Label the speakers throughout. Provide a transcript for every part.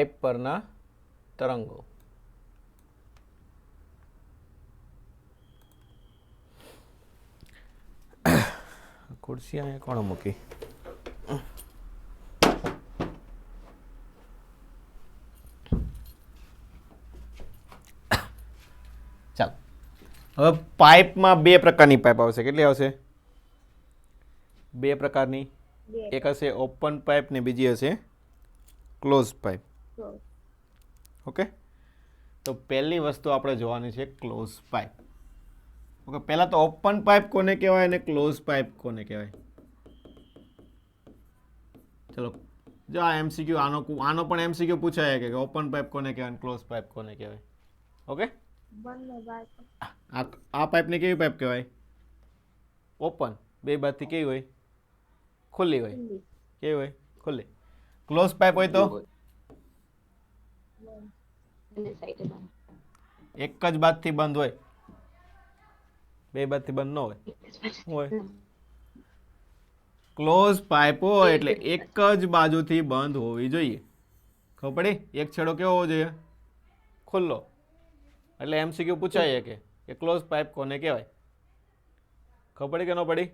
Speaker 1: Pipe પરના તરંગો. ખુરશી અહીંયા કોણ મૂકી? ચાલો, હવે પાઇપમાં બે પ્રકારની પાઇપ આવશે. કેટલી આવશે? બે પ્રકારની. એક હશે ઓપન પાઇપ ને બીજી હશે ક્લોઝ પાઇપ. ઓકે, તો પહેલી વસ્તુ આપણે જોવાની છે ક્લોઝ પાઇપ. ઓકે, પહેલાં તો ઓપન પાઇપ કોને કહેવાય અને ક્લોઝ પાઇપ કોને કહેવાય? ચલો, જો આ એમસીક્યુ આનો પણ એમસીક્યુ પૂછાય કે ઓપન પાઇપ કોને કહેવાય અને ક્લોઝ પાઇપ કોને કહેવાય. ઓકે, આ પાઇપને કેવી પાઇપ કહેવાય? ઓપન. બે બાજુથી કેવી હોય? ખુલ્લી હોય. કેવી હોય? ખુલ્લી. ક્લોઝ પાઇપ હોય તો એક જ બાજુથી બંધ હોય, બે બાજુથી બંધ ન હોય. શું હોય? ક્લોઝ પાઇપ હોય એટલે એક જ બાજુથી બંધ હોવી જોઈએ. ખબર પડી? એક છેડો કેવો હોવો જોઈએ? ખુલ્લો. એટલે એમસીક્યુ પૂછાય કે ક્લોઝ પાઇપ કોને કહેવાય? ખબર પડી કે ન પડી?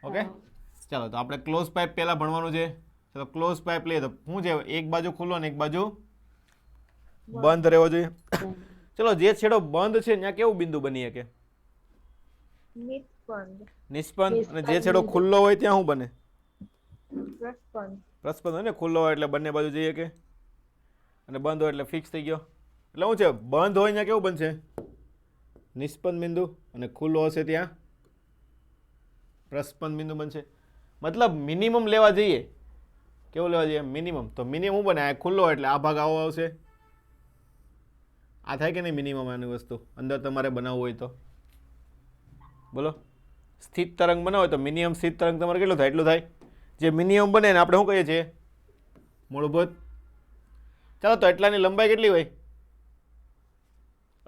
Speaker 1: ઓકે, ચાલો, તો આપણે ક્લોઝ પાઇપ પહેલા ભણવાનું છે. ચલો, ક્લોઝ પાઇપ લઈએ તો શું છે? એક બાજુ ખુલ્લો ને એક બાજુ બંધ રહેવો જોઈએ. ચલો, જે છેડો બંધ છે ત્યાં કેવું બિંદુ બની શકે? નિષ્પન્ન. અને જે છેડો ખુલ્લો હોય ત્યાં શું બને? પ્રસ્પન્ન હોય ને. ખુલ્લો હોય એટલે બંને બાજુ જઈએ કે, અને બંધ હોય એટલે ફિક્સ થઈ ગયો. એટલે શું છે? બંધ હોય ત્યાં કેવું બનશે? નિષ્પન્ન બિંદુ. અને ખુલ્લો હશે ત્યાં પ્રસ્પન્ન બિંદુ બનશે. મતલબ મિનિમમ લેવા જઈએ. કેવું લેવા જઈએ? મિનિમમ. તો મિનિમમ બને આ ખુલ્લો એટલે આ ભાગ આવો આવશે. આ થાય કે નહીં મિનિમમ? આની વસ્તુ અંદર તમારે બનાવવું હોય તો બોલો. સ્થિત તરંગ બનાવો હોય તો મિનિમમ સ્થિત તરંગ તમારે કેટલું થાય? એટલું થાય. જે મિનિમમ બને ને આપણે શું કહીએ છીએ? મૂળભૂત. ચાલો, તો એટલાની લંબાઈ કેટલી હોય?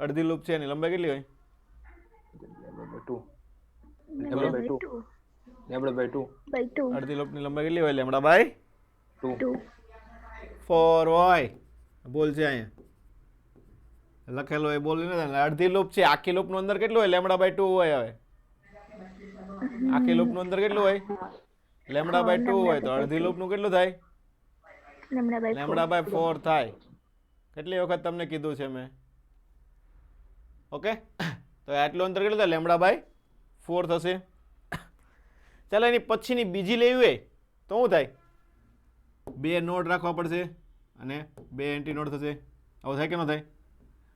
Speaker 1: અડધી લૂપ છે એની લંબાઈ કેટલી હોય? અડધી લૂપની લંબાઈ કેટલી હોય? Lambda by 2. 4 હોય. બોલ છે અહીંયા લખેલો એ બોલ નથી. અડધી લૂપ છે. આખી લૂપનું અંદર કેટલું હોય? લેમડા બાય 2 હોય. હવે આખી લૂપનું અંદર કેટલું હોય? લેમડા બાય 2 હોય. તો અડધી લૂપનું કેટલું થાય? લેમડા બાય 4 થાય. કેટલી વખત તમને કીધું છે મેં? ઓકે, તો આટલું અંતર કેટલું થાય? લેમડા બાય 4 થશે. ચાલો, એની પછીની બીજી લેવી હોય તો શું થાય? બે નોડ રાખવા પડશે અને બે એન્ટી નોડ થશે. આવું થાય કે ન થાય?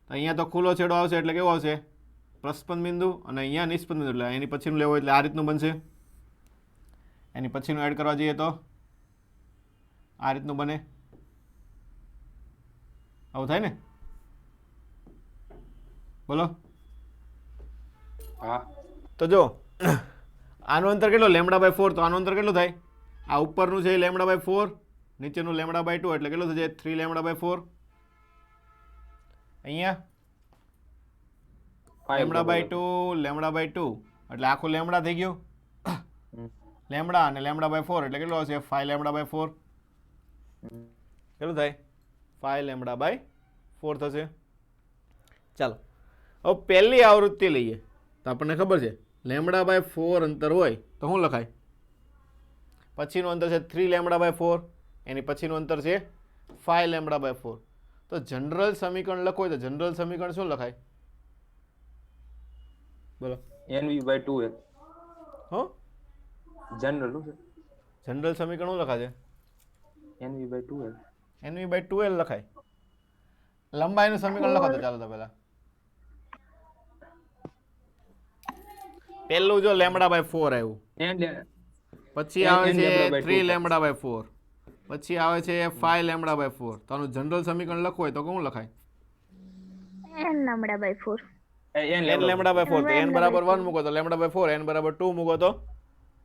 Speaker 1: અહીંયા તો ખુલ્લો છેડો આવશે એટલે કેવો આવશે? પ્રસ્પન્ન બિંદુ. અને અહીંયા નિષ્પન્ન બિંદુ. એટલે એની પછીનું લેવું એટલે આ રીતનું બનશે. એની પછીનું એડ કરવા જઈએ તો આ રીતનું બને. આવું થાય ને? બોલો.
Speaker 2: હા,
Speaker 1: તો જો આનું અંતર કેટલો? Lambda by 4. તો આનું અંતર કેટલું થાય? આ ઉપરનું છે લેમડા બાય 4, નીચેનું લેમડા બાય 2 એટલે કેટલું થશે? 3 લેમડા બાય 4. અહીંયા લેમડા બાય 2 લેમડા બાય 2 એટલે આખું લેમડા થઈ ગયું. લેમડા અને લેમડા બાય 4 એટલે કેટલું આવશે? 5 લેમડા બાય 4. કેટલું થાય? 5 લેમડા બાય 4 થશે. ચાલો, હવે પહેલી આવૃત્તિ લઈએ તો આપણને ખબર છે લેમડા બાય 4 અંતર હોય તો શું લખાય? પછીનું અંતર છે 3 લેમડા બાય 4. એની પછીનું અંતર છે 5 લેમડા બાય 4. તો જનરલ સમીકરણ લખો હોય તો જનરલ સમીકરણ શું લખાય? બોલો.
Speaker 2: NV by 2L.
Speaker 1: હો,
Speaker 2: જનરલ
Speaker 1: જનરલ સમીકરણ શું લખાશે?
Speaker 2: NV by 2L.
Speaker 1: NV by 2L લખાય. લંબાઈનું સમીકરણ લખો તો ચાલો. તો પહેલું જો લેમડા બાય 4 આવ્યું, પછી આવે છે 3 લેમડા બાય 4, પછી આવે છે 5 લેમડા બાય 4. તો આનું જનરલ સમીકરણ લખવું હોય તો શું લખાય?
Speaker 3: n lambda by 4.
Speaker 1: n lambda by 4. તો n બરાબર 1 મૂકો તો લેમડા બાય 4. n બરાબર 2 મૂકો તો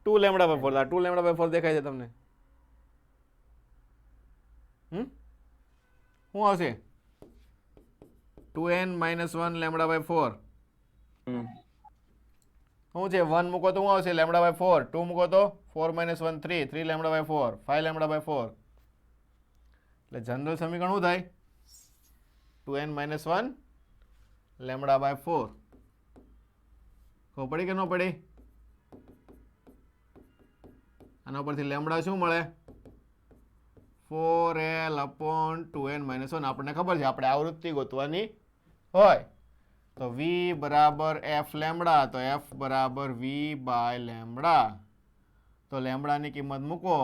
Speaker 1: 2 લેમડા બાય 4. આ 2 લેમડા બાય 4 દેખાય છે તમને? શું આવશે? 2n - 1 lambda by 4. શું છે? 1 મૂકો તો શું આવશે? Lambda by 4. 2 મૂકો તો 4 - 1 3. 3 લેમડા બાય 4. 5 lambda by 4. એટલે જનરલ સમીકરણ શું થાય? 2n - 1 λ/4. ખબર પડી કે ન પડી? આના પરથી લેમડા શું મળે? 4l/2n - 1. આપણને ખબર છે આપણે આવૃત્તિ ગોતવાની હોય તો v બરાબર f લેમડા, તો f બરાબર v બાય લેમડા. તો લેમડાની કિંમત મૂકો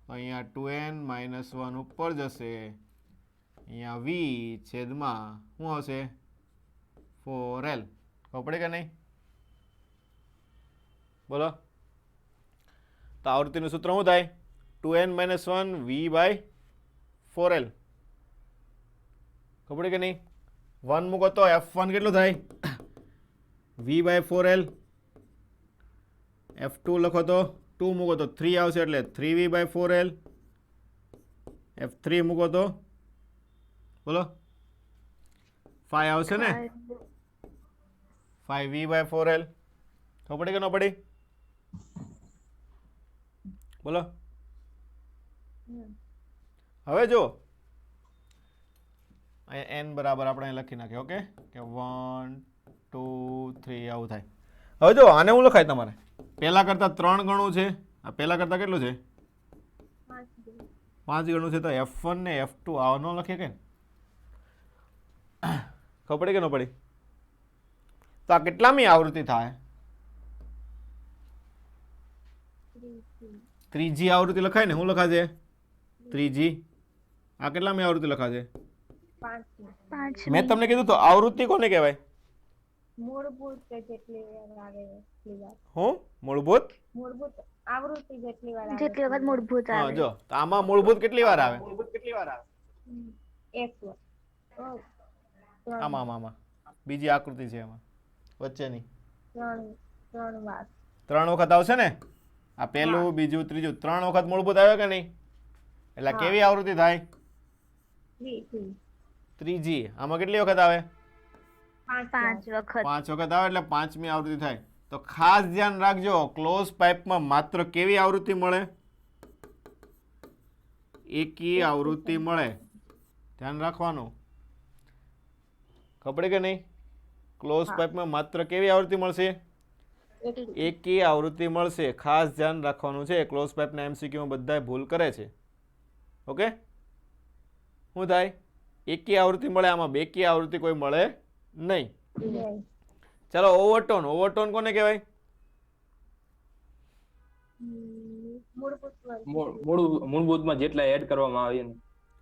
Speaker 1: તો અહીંયા 2n - 1 ઉપર જશે, અહીંયા v છેદમાં શું આવશે? 4l. ખબર પડે કે નહીં? બોલો. તો આવૃત્તિનું સૂત્ર શું થાય? 2n - 1 v by 4l. ખબર પડે કે નહીં? 1 મૂકો તો f1 કેટલું થાય? v by 4l. f2 લખો તો 2 મૂકો તો 3 આવશે એટલે 3v બાય 4l. f3 મૂકો તો બોલો 5 આવશે ને? 5v by 4l. ખબર પડી કે ન પડી? બોલો. હવે જો n બરાબર આપણે લખી નાખીએ. ઓકે કે 1 2 3 આવું થાય. હવે જો આને શું લખાય તમારે? પહેલા કરતા 3 ગણું છે, આ પહેલા કરતા કેટલું છે? 5 ગણું છે. તો f1 ને f2 આવો ન લખીએ કે? ખબર પડી કે ન પડી? તો આ કેટલામી આવૃત્તિ થાય? ત્રીજી આવૃત્તિ લખાય ને? શું લખાશે? ત્રીજી. આ કેટલામી આવૃત્તિ લખાશે? મેં તમને કીધું તો આવૃત્તિ કોને કહેવાય?
Speaker 4: મૂળભૂત જેટલી વાર આવે એટલી વાર.
Speaker 1: હું મૂળભૂત
Speaker 4: આવૃત્તિ જેટલી વાર આવે
Speaker 3: જેટલી વખત મૂળભૂત
Speaker 1: હા
Speaker 3: આવે.
Speaker 1: જો તો આમાં મૂળભૂત કેટલી વાર આવે?
Speaker 4: એક વાર.
Speaker 1: આમાં આમાં બીજી આકૃતિ છે એમાં વચ્ચેની
Speaker 4: ત્રણ વાર.
Speaker 1: 3 વખત આવશે ને? આ પહેલું બીજું ત્રીજું 3 વખત મૂળભૂત આવે કે નહીં? એટલે કેવી આવૃત્તિ થાય? ત્રીજી. આમાં કેટલી વખત આવે?
Speaker 3: 5 વખત.
Speaker 1: 5 વખત આવે એટલે 5મી આવૃત્તિ થાય. તો ખાસ ધ્યાન રાખજો, ક્લોઝ પાઇપમાં માત્ર કેવી આવૃત્તિ મળે? એકી આવૃત્તિ મળે. ધ્યાન રાખવાનું. ખબર કે નહીં? ક્લોઝ પાઇપમાં માત્ર કેવી આવૃત્તિ મળશે? એકી આવૃત્તિ મળશે. ખાસ ધ્યાન રાખવાનું છે. ક્લોઝ પાઇપના એમસીક્યુમાં બધાય ભૂલ કરે છે. ઓકે શું થાય? એકી આવૃત્તિ મળે, આમાં બેકી આવૃત્તિ કોઈ મળે નહીં. ચાલો ઓવરટોન. ઓવરટોન કોને કહેવાય?
Speaker 2: મૂળભૂતમાં જેટલા એડ કરવામાં આવે ને.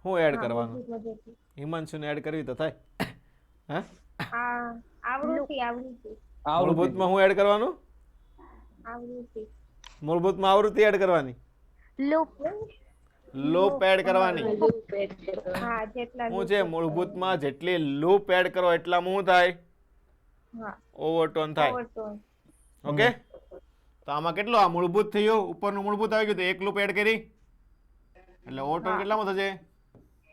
Speaker 1: શું એડ કરવાનું? હિમાંશુને એડ કરવી તો થાય. હા મૂળભૂતમાં શું એડ કરવાનું? મૂળભૂતમાં આવૃત્તિ એડ કરવાની. લૂપ એડ કરવાની. શું છે? મૂળભૂતમાં જેટલી લૂપ એડ કરો એટલામાં શું થાય? ઓવરટોન થાય. ઓકે તો આમાં કેટલો આ મૂળભૂત થયું? ઉપરનું મૂળભૂત આવી ગયું તો એક લૂપ એડ કરી એટલે ઓવરટોન કેટલામાં થશે?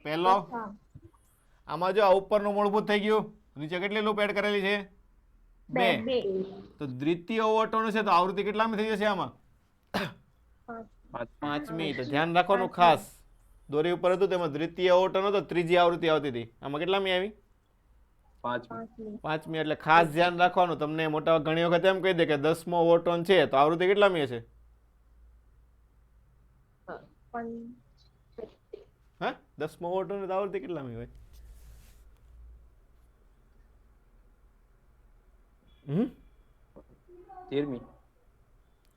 Speaker 1: પહેલો. આમાં જો આ ઉપરનું મૂળભૂત થઈ ગયું, નીચે કેટલી લૂપ એડ કરેલી છે? 2. તો દ્વિતીય ઓવરટોન છે તો આવૃત્તિ કેટલામી થઈ જશે આમાં? 5મી. તો ધ્યાન રાખવાનું ખાસ. દોરી ઉપર હતું તેમાં દ્વિતીય ઓવરટોન હતો, ત્રીજી આવૃત્તિ આવતી હતી. આમાં કેટલામી આવી? 5મી. એટલે ખાસ ધ્યાન રાખવાનું. તમને મોટા ઘણી વખત એમ કહી દે કે 10મો ઓવરટોન છે તો આવૃત્તિ કેટલામી હશે? હા 10મો ઓવરટોન તો આવૃત્તિ કેટલામી હોય?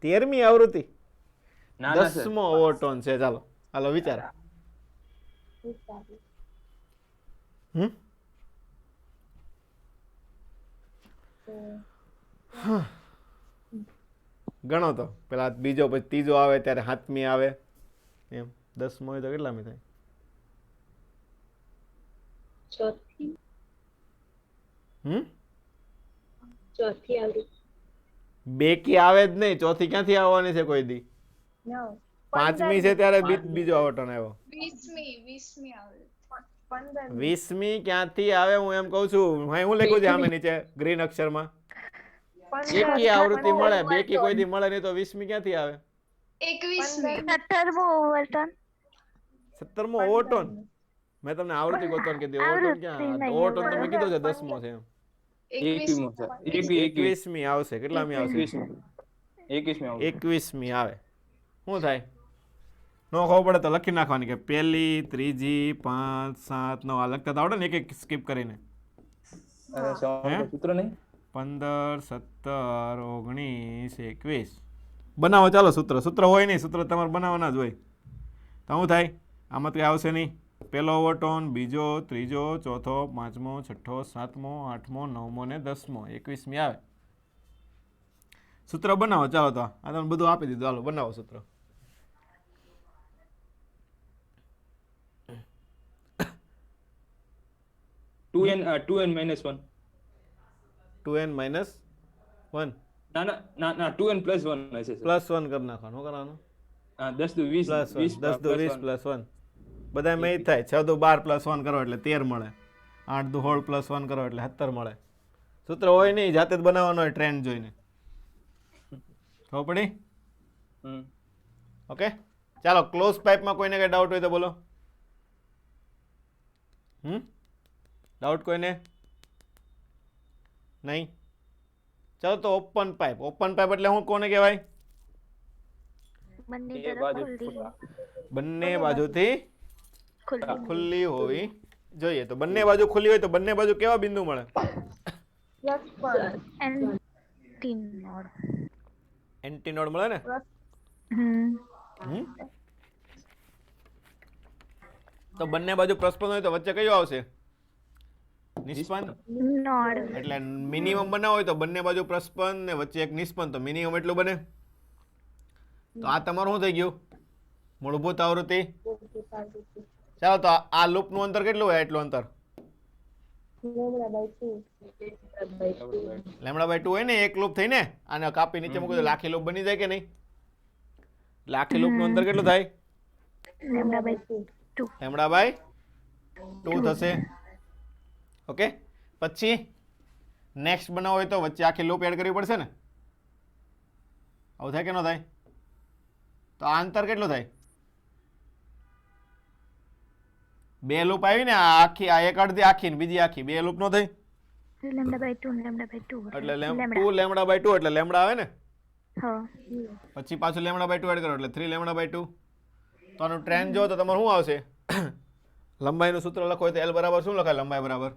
Speaker 1: 13મી આવૃત્તિ. 10મો ઓવરટોન છે. ચાલો હાલો વિચાર. ગણો તો પેલા બીજો પછી ત્રીજો આવે ત્યારે 7મી આવે એમ. 10મો હોય તો કેટલામી થાય?
Speaker 4: ચોથી આવૃત્તિ.
Speaker 1: બેકી આવે જ નહીં. ચોથી ક્યાંથી આવવાની છે કોઈ દી? 5મી છે ત્યારે બીજો આવર્ટન આવ્યો. 20મી ક્યાંથી આવે? હું એમ કઉ છું. હું લખ્યું છે આમે નીચે ગ્રીન અક્ષરમાં? એકી આવૃત્તિ મળે, બેકી કોઈ દી મળે નહીં તો 20મી ક્યાંથી આવે?
Speaker 3: 17મો ઓવરટોન.
Speaker 1: 17મો ઓવરટોન. મેં તમને આવૃત્તિ ગોતવાનું કીધી, ઓવરટોન ક્યાં?
Speaker 3: આવૃત્તિ
Speaker 1: ઓવરટોન
Speaker 3: નહીં,
Speaker 1: તમે કીધો છે 10મો છે એમ.
Speaker 2: 21મો છે.
Speaker 1: 21મી આવશે. કેટલામી આવશે?
Speaker 2: 21મી આવશે.
Speaker 1: 21મી આવે. શું થાય? નો ખબર પડે તો લખી નાખવાની કે પહેલી, ત્રીજી, 5, 7, 9 આ લખતા તો આવડે ને એક એક સ્કીપ કરીને.
Speaker 2: સૂત્ર નહીં
Speaker 1: 15, 17, 19, 21. બનાવો ચાલો સૂત્ર. સૂત્ર હોય નહીં, સૂત્ર તમારે બનાવવાના જ હોય. તો શું થાય? આમાં કંઈ આવશે નહીં. પહેલો ઓવરટોન, બીજો, ત્રીજો, ચોથો, 5મો, 6ઠ્ઠો, 7મો, 8મો, 9મો ને 10મો. 21મી આવે. સૂત્ર બનાવો ચાલો. તો આ તમે બધું આપી દીધું. ચાલો બનાવો સૂત્ર.
Speaker 2: Two N -1.
Speaker 1: 2n -1
Speaker 2: ના ના ના ના 2n + 1 હશે સર.
Speaker 1: +1 કરી નાખવાનું. શું કરવાનું?
Speaker 2: 10 દુ 20
Speaker 1: 10 દુ 20 +1 બધા મેં જ થાય. 6 દુ 12 +1 કરો એટલે 13 મળે. 8 દુ 16 +1 કરો એટલે 17 મળે. સૂત્ર હોય નહીં, જાતે જ બનાવવાનો હોય ટ્રેન્ડ જોઈને. ખબર પડી? ઓકે ચાલો. ક્લોઝ પાઇપમાં કોઈને કઈ ડાઉટ હોય તો બોલો. ડાઉટ કોઈને? નહીં? ચાલો તો ઓપન પાઇપ. ઓપન પાઇપ એટલે શું કોને કહેવાય?
Speaker 3: બંને
Speaker 2: બે
Speaker 3: તરફ
Speaker 2: બાજુ
Speaker 3: ખુલ્લી
Speaker 1: બંને બાજુથી
Speaker 3: ખુલ્લી
Speaker 1: ખુલ્લી હોવી જોઈએ. તો બંને બાજુ ખુલ્લી હોય તો બંને બાજુ કેવા બિંદુ મળે?
Speaker 3: Anti node.
Speaker 1: એન્ટી નોડ મળે ને? હમ? તો બંને બાજુ પ્રસ્પંદ હોય તો વચ્ચે કયો આવશે? નિસ્પંદ.
Speaker 3: નોડ.
Speaker 1: એટલે મિનિમમ બનાવો હોય તો બંને બાજુ પ્રસ્પંદ ને વચ્ચે એક નિસ્પંદ, તો મિનિમમ એટલું બને. તો આ તમારું શું થઈ ગયું? મૂળભૂત આવૃત્તિ. ચાલો તો આ લૂપ નું અંતર કેટલું હોય? એટલું અંતર λ/2 હોય ને. એક લૂપ થઈ ને, આને કાપી નીચે મૂકી દો એટલે આખી લૂપ બની જાય કે નહીં? એટલે આખી લૂપ નું અંતર કેટલું થાય? λ/2 થશે. ઓકે. પછી નેક્સ્ટ બનાવો હોય તો વચ્ચે આખી લૂપ એડ કરવી પડશે ને? આવું થાય કે ન થાય? તો આ અંતર કેટલું થાય? 2 લૂપ આવી ને, આ આખી, આ એક અડધી આખી ને બીજી આખી, 2 લૂપ નો થઈ એટલે 2 એટલે લેમડા આવે ને. પછી પાછું λ/2 એડ કરો એટલે 3 λ/2. તો આનું ટ્રેન્ડ જો તો તમારું શું આવશે? લંબાઈનું સૂત્ર લખો હોય તો L બરાબર શું લખાય? લંબાઈ બરાબર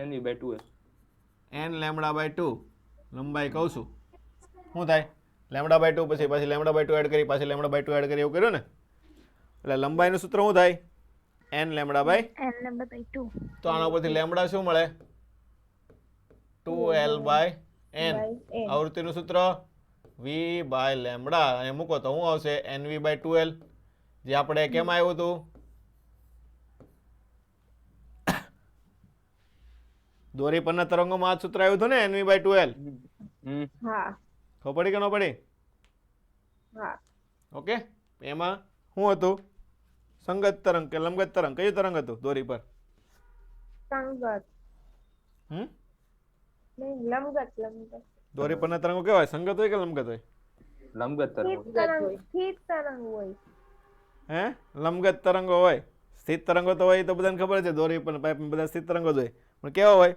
Speaker 2: n/2
Speaker 1: n λ/2. લંબાઈ કહું છું શું થાય? λ/2 પછી λ/2 એડ કરી, પાછી λ/2 એડ કરી, એવું કર્યું ને? એટલે લંબાઈનું સૂત્ર શું થાય? n λ/2. તો આના ઉપરથી લેમડા શું મળે? 2l/n. આવૃત્તિનું સૂત્ર v/λ. અને મૂકો તો શું આવશે? nv/2l. જે આપણે કેમ આવ્યું હતું? દોરી પરના તરંગોમાં આ સૂત્ર આવ્યું હતું ને, nv/2l. ખબર પડી કે ન પડી? ઓકે. એમાં શું હતું? સંગત તરંગ કે લંબગત તરંગ? કયું તરંગ હતું દોરી પર? દોરી પરના તરંગો કેવા હોય? સંગત હોય કે લંબગત હોય?
Speaker 2: લંબગત તરંગ
Speaker 4: હોય.
Speaker 1: હે? લંબગત તરંગો હોય. સ્થિત તરંગો તો હોય તો બધાને ખબર છે. દોરી પર પાઇપ બધા સ્થિત તરંગો જ હોય. પણ કેવા હોય?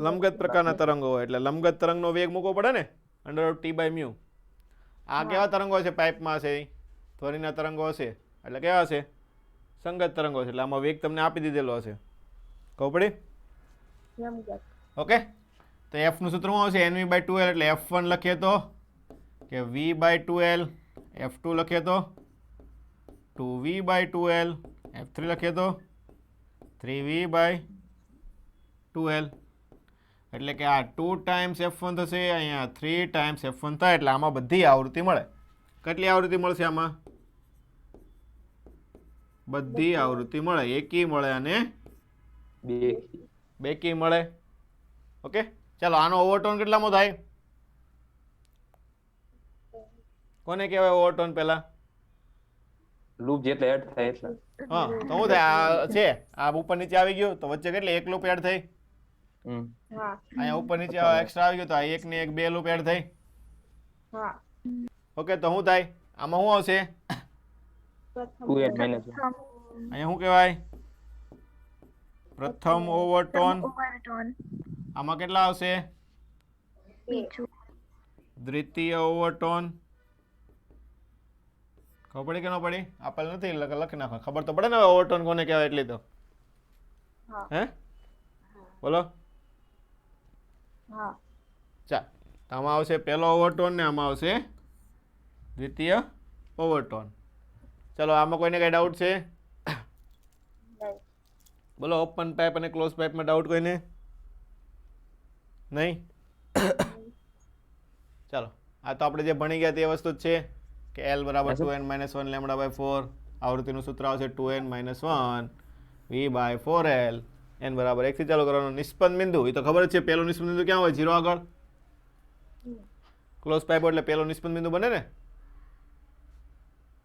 Speaker 1: લંબગત પ્રકારના તરંગો હોય. એટલે લંબગત તરંગનો વેગ મૂકવો પડે ને, √T/μ. આ કેવા તરંગો છે? પાઇપમાં છે ધ્વનિના તરંગો હશે એટલે કેવા હશે? સંગત તરંગો છે. એટલે આમાં વેગ તમને આપી દીધેલો હશે. ખબર પડી? ઓકે. તો f નું સૂત્ર શું આવશે? nv/2l. એટલે f1 લખીએ તો કે v/2l, f2 લખીએ તો 2v/2l, f3 લખીએ તો 3v/2l. એટલે કે આ 2 ટાઈમ્સ f1 થશે, અહીંયા 3 ટાઈમ્સ f1 થાય. એટલે આમાં બધી આવૃત્તિ મળે. કેટલી આવૃત્તિ મળશે આમાં? બધી આવૃત્તિ મળે. એકી મળે અને બેકી મળે. ઓકે. ચાલો આનો ઓવરટોન કેટલામાં થાય? કોને કહેવાય ઓવરટોન? પહેલા
Speaker 2: લૂપ જેટલા એડ થાય એટલા.
Speaker 1: હા. તો શું થાય? આ છે, આ ઉપર નીચે આવી ગયું તો વચ્ચે કેટલી? એક લૂપ એડ થઈ. અહીંયા ઉપર નીચે એક્સ્ટ્રા આવી ગયું તો આ એક ને એક 2 લૂપ એડ થઈ. ઓકે. તો શું થાય? આમાં શું આવશે?
Speaker 2: 2n - 1.
Speaker 1: અહીંયા શું કહેવાય? પ્રથમ ઓવરટોન.
Speaker 3: ઓવરટોન.
Speaker 1: આમાં કેટલા આવશે?
Speaker 3: બીજું.
Speaker 1: દ્વિતીય ઓવરટોન. ખબર પડી કે ન પડી? આપેલ નથી લખી નાખો. ખબર તો પડે ને ઓવરટોન કોને કહેવાય એટલી તો.
Speaker 4: હા.
Speaker 1: હે બોલો.
Speaker 4: હા.
Speaker 1: ચાલ તો આમાં આવશે પહેલો ઓવરટોન ને આમાં આવશે દ્વિતીય ઓવરટોન. ચલો આમાં કોઈને કઈ ડાઉટ છે?
Speaker 4: નહીં.
Speaker 1: બોલો ઓપન પાઇપ અને ક્લોઝ પાઇપમાં ડાઉટ કોઈને? નહીં? ચાલો આ તો આપણે જે ભણી ગયા તે વસ્તુ જ છે કે L બરાબર 2n-1 λ/4. આવૃત્તિનું સૂત્ર આવશે 2n-1 v/4l. n બરાબર 1 થી ચાલુ કરવાનું. નિષ્પન્ન બિંદુ એ તો ખબર જ છે. પહેલો નિષ્પન્ન બિંદુ ક્યાં હોય? 0 આગળ. ક્લોઝ પાઇપ એટલે પહેલો નિષ્પન્ન બિંદુ બને ને,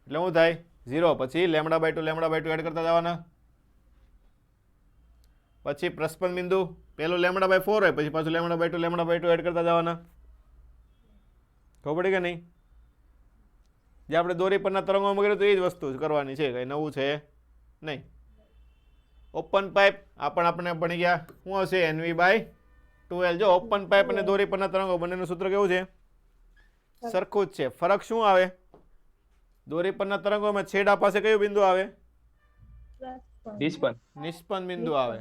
Speaker 1: એટલે શું થાય? 0 પછી λ/2 એડ કરતા જવાના. પછી પ્રસ્પન્ન બિંદુ પહેલો λ/4 હોય પછી પાછું λ/2 એડ કરતા જવાના. ખબર પડી કે નહીં? જે આપણે દોરી પરના તરંગોમાં કર્યું તો એ જ વસ્તુ કરવાની છે, કંઈ નવું છે નહીં. ઓપન પાઇપ આ પણ આપણે ભણી ગયા. શું આવશે? NV/2l. જો ઓપન પાઇપ અને દોરી પરના તરંગો બંનેનું સૂત્ર કેવું છે? સરખું જ છે. ફરક શું આવે? દોરી પરના તરંગોમાં છેડા પાસે કયું બિંદુ આવે?
Speaker 2: નિષ્પન્ન.
Speaker 1: નિષ્પન્ન બિંદુ આવે.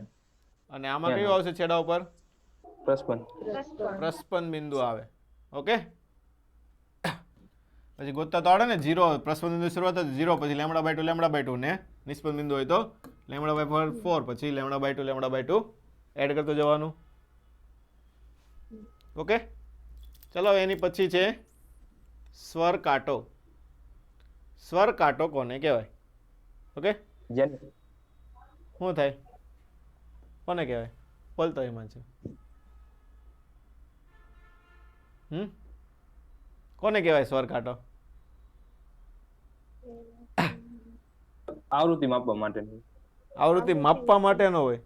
Speaker 1: અને આમાં કયું આવશે છેડા ઉપર?
Speaker 2: પ્રસ્પન્ન.
Speaker 1: પ્રસ્પન્ન બિંદુ આવે. ઓકે પછી ગોતતા તો આવડે ને. 0 પ્રસ્પન્ન બિંદુ શરૂઆત 0 પછી λ/2 ને નિષ્પન્ન બિંદુ હોય તો λ/4 પછી λ/2 એડ કરતો જવાનું. ઓકે ચલો એની પછી છે સ્વર કાંટો. સ્વર કાંટો કોને કહેવાય? ઓકે
Speaker 2: જેને
Speaker 1: શું થાય? કોને કહેવાય? બોલતો એમાં છે. કોને કહેવાય સ્વર કાંટો?
Speaker 2: આવૃત્તિ માપવા માટે.
Speaker 1: આવૃત્તિ માપવા માટે ન હોય.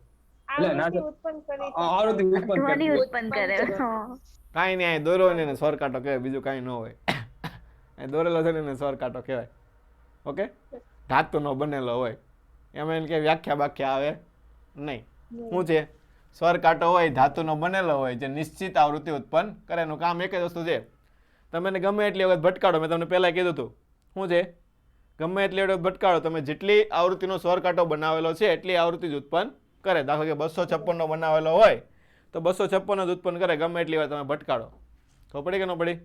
Speaker 2: એટલે ના
Speaker 4: આવૃત્તિ ઉત્પન્ન કરે છે.
Speaker 2: આવૃત્તિ ઉત્પન્ન
Speaker 3: ધ્વનિ
Speaker 2: કરે.
Speaker 3: ઉત્પન્ન કરે. હા.
Speaker 1: કાંઈ નહીં, અહીં દોરો ને એને સ્વર કાંટો કહેવાય, બીજું કાંઈ ન હોય. અહીં દોરેલો છે ને એને સ્વર કાંટો કહેવાય. ઓકે ધાતુનો બનેલો હોય એમાં એને કે વ્યાખ્યા બાખ્યા આવે નહીં. શું છે? સ્વર કાંટો હોય ધાતુનો બનેલો હોય જે નિશ્ચિત આવૃત્તિ ઉત્પન્ન કરે. એનું કામ એક જ વસ્તુ છે. તમે એને ગમે એટલી વખત ભટકાડો. મેં તમને પહેલાં કીધું હતું શું છે? ગમે એટલી વખત ભટકાડો તમે જેટલી આવૃત્તિનો સ્વર કાંટો બનાવેલો છે એટલી આવૃત્તિ જ ઉત્પન્ન કરે. દાખલા કે 256 નો બનાવેલો હોય તો 256 જ ઉત્પન્ન કરે ગમે એટલી વાર તમે ભટકાડો. તો પડી કે ન પડી?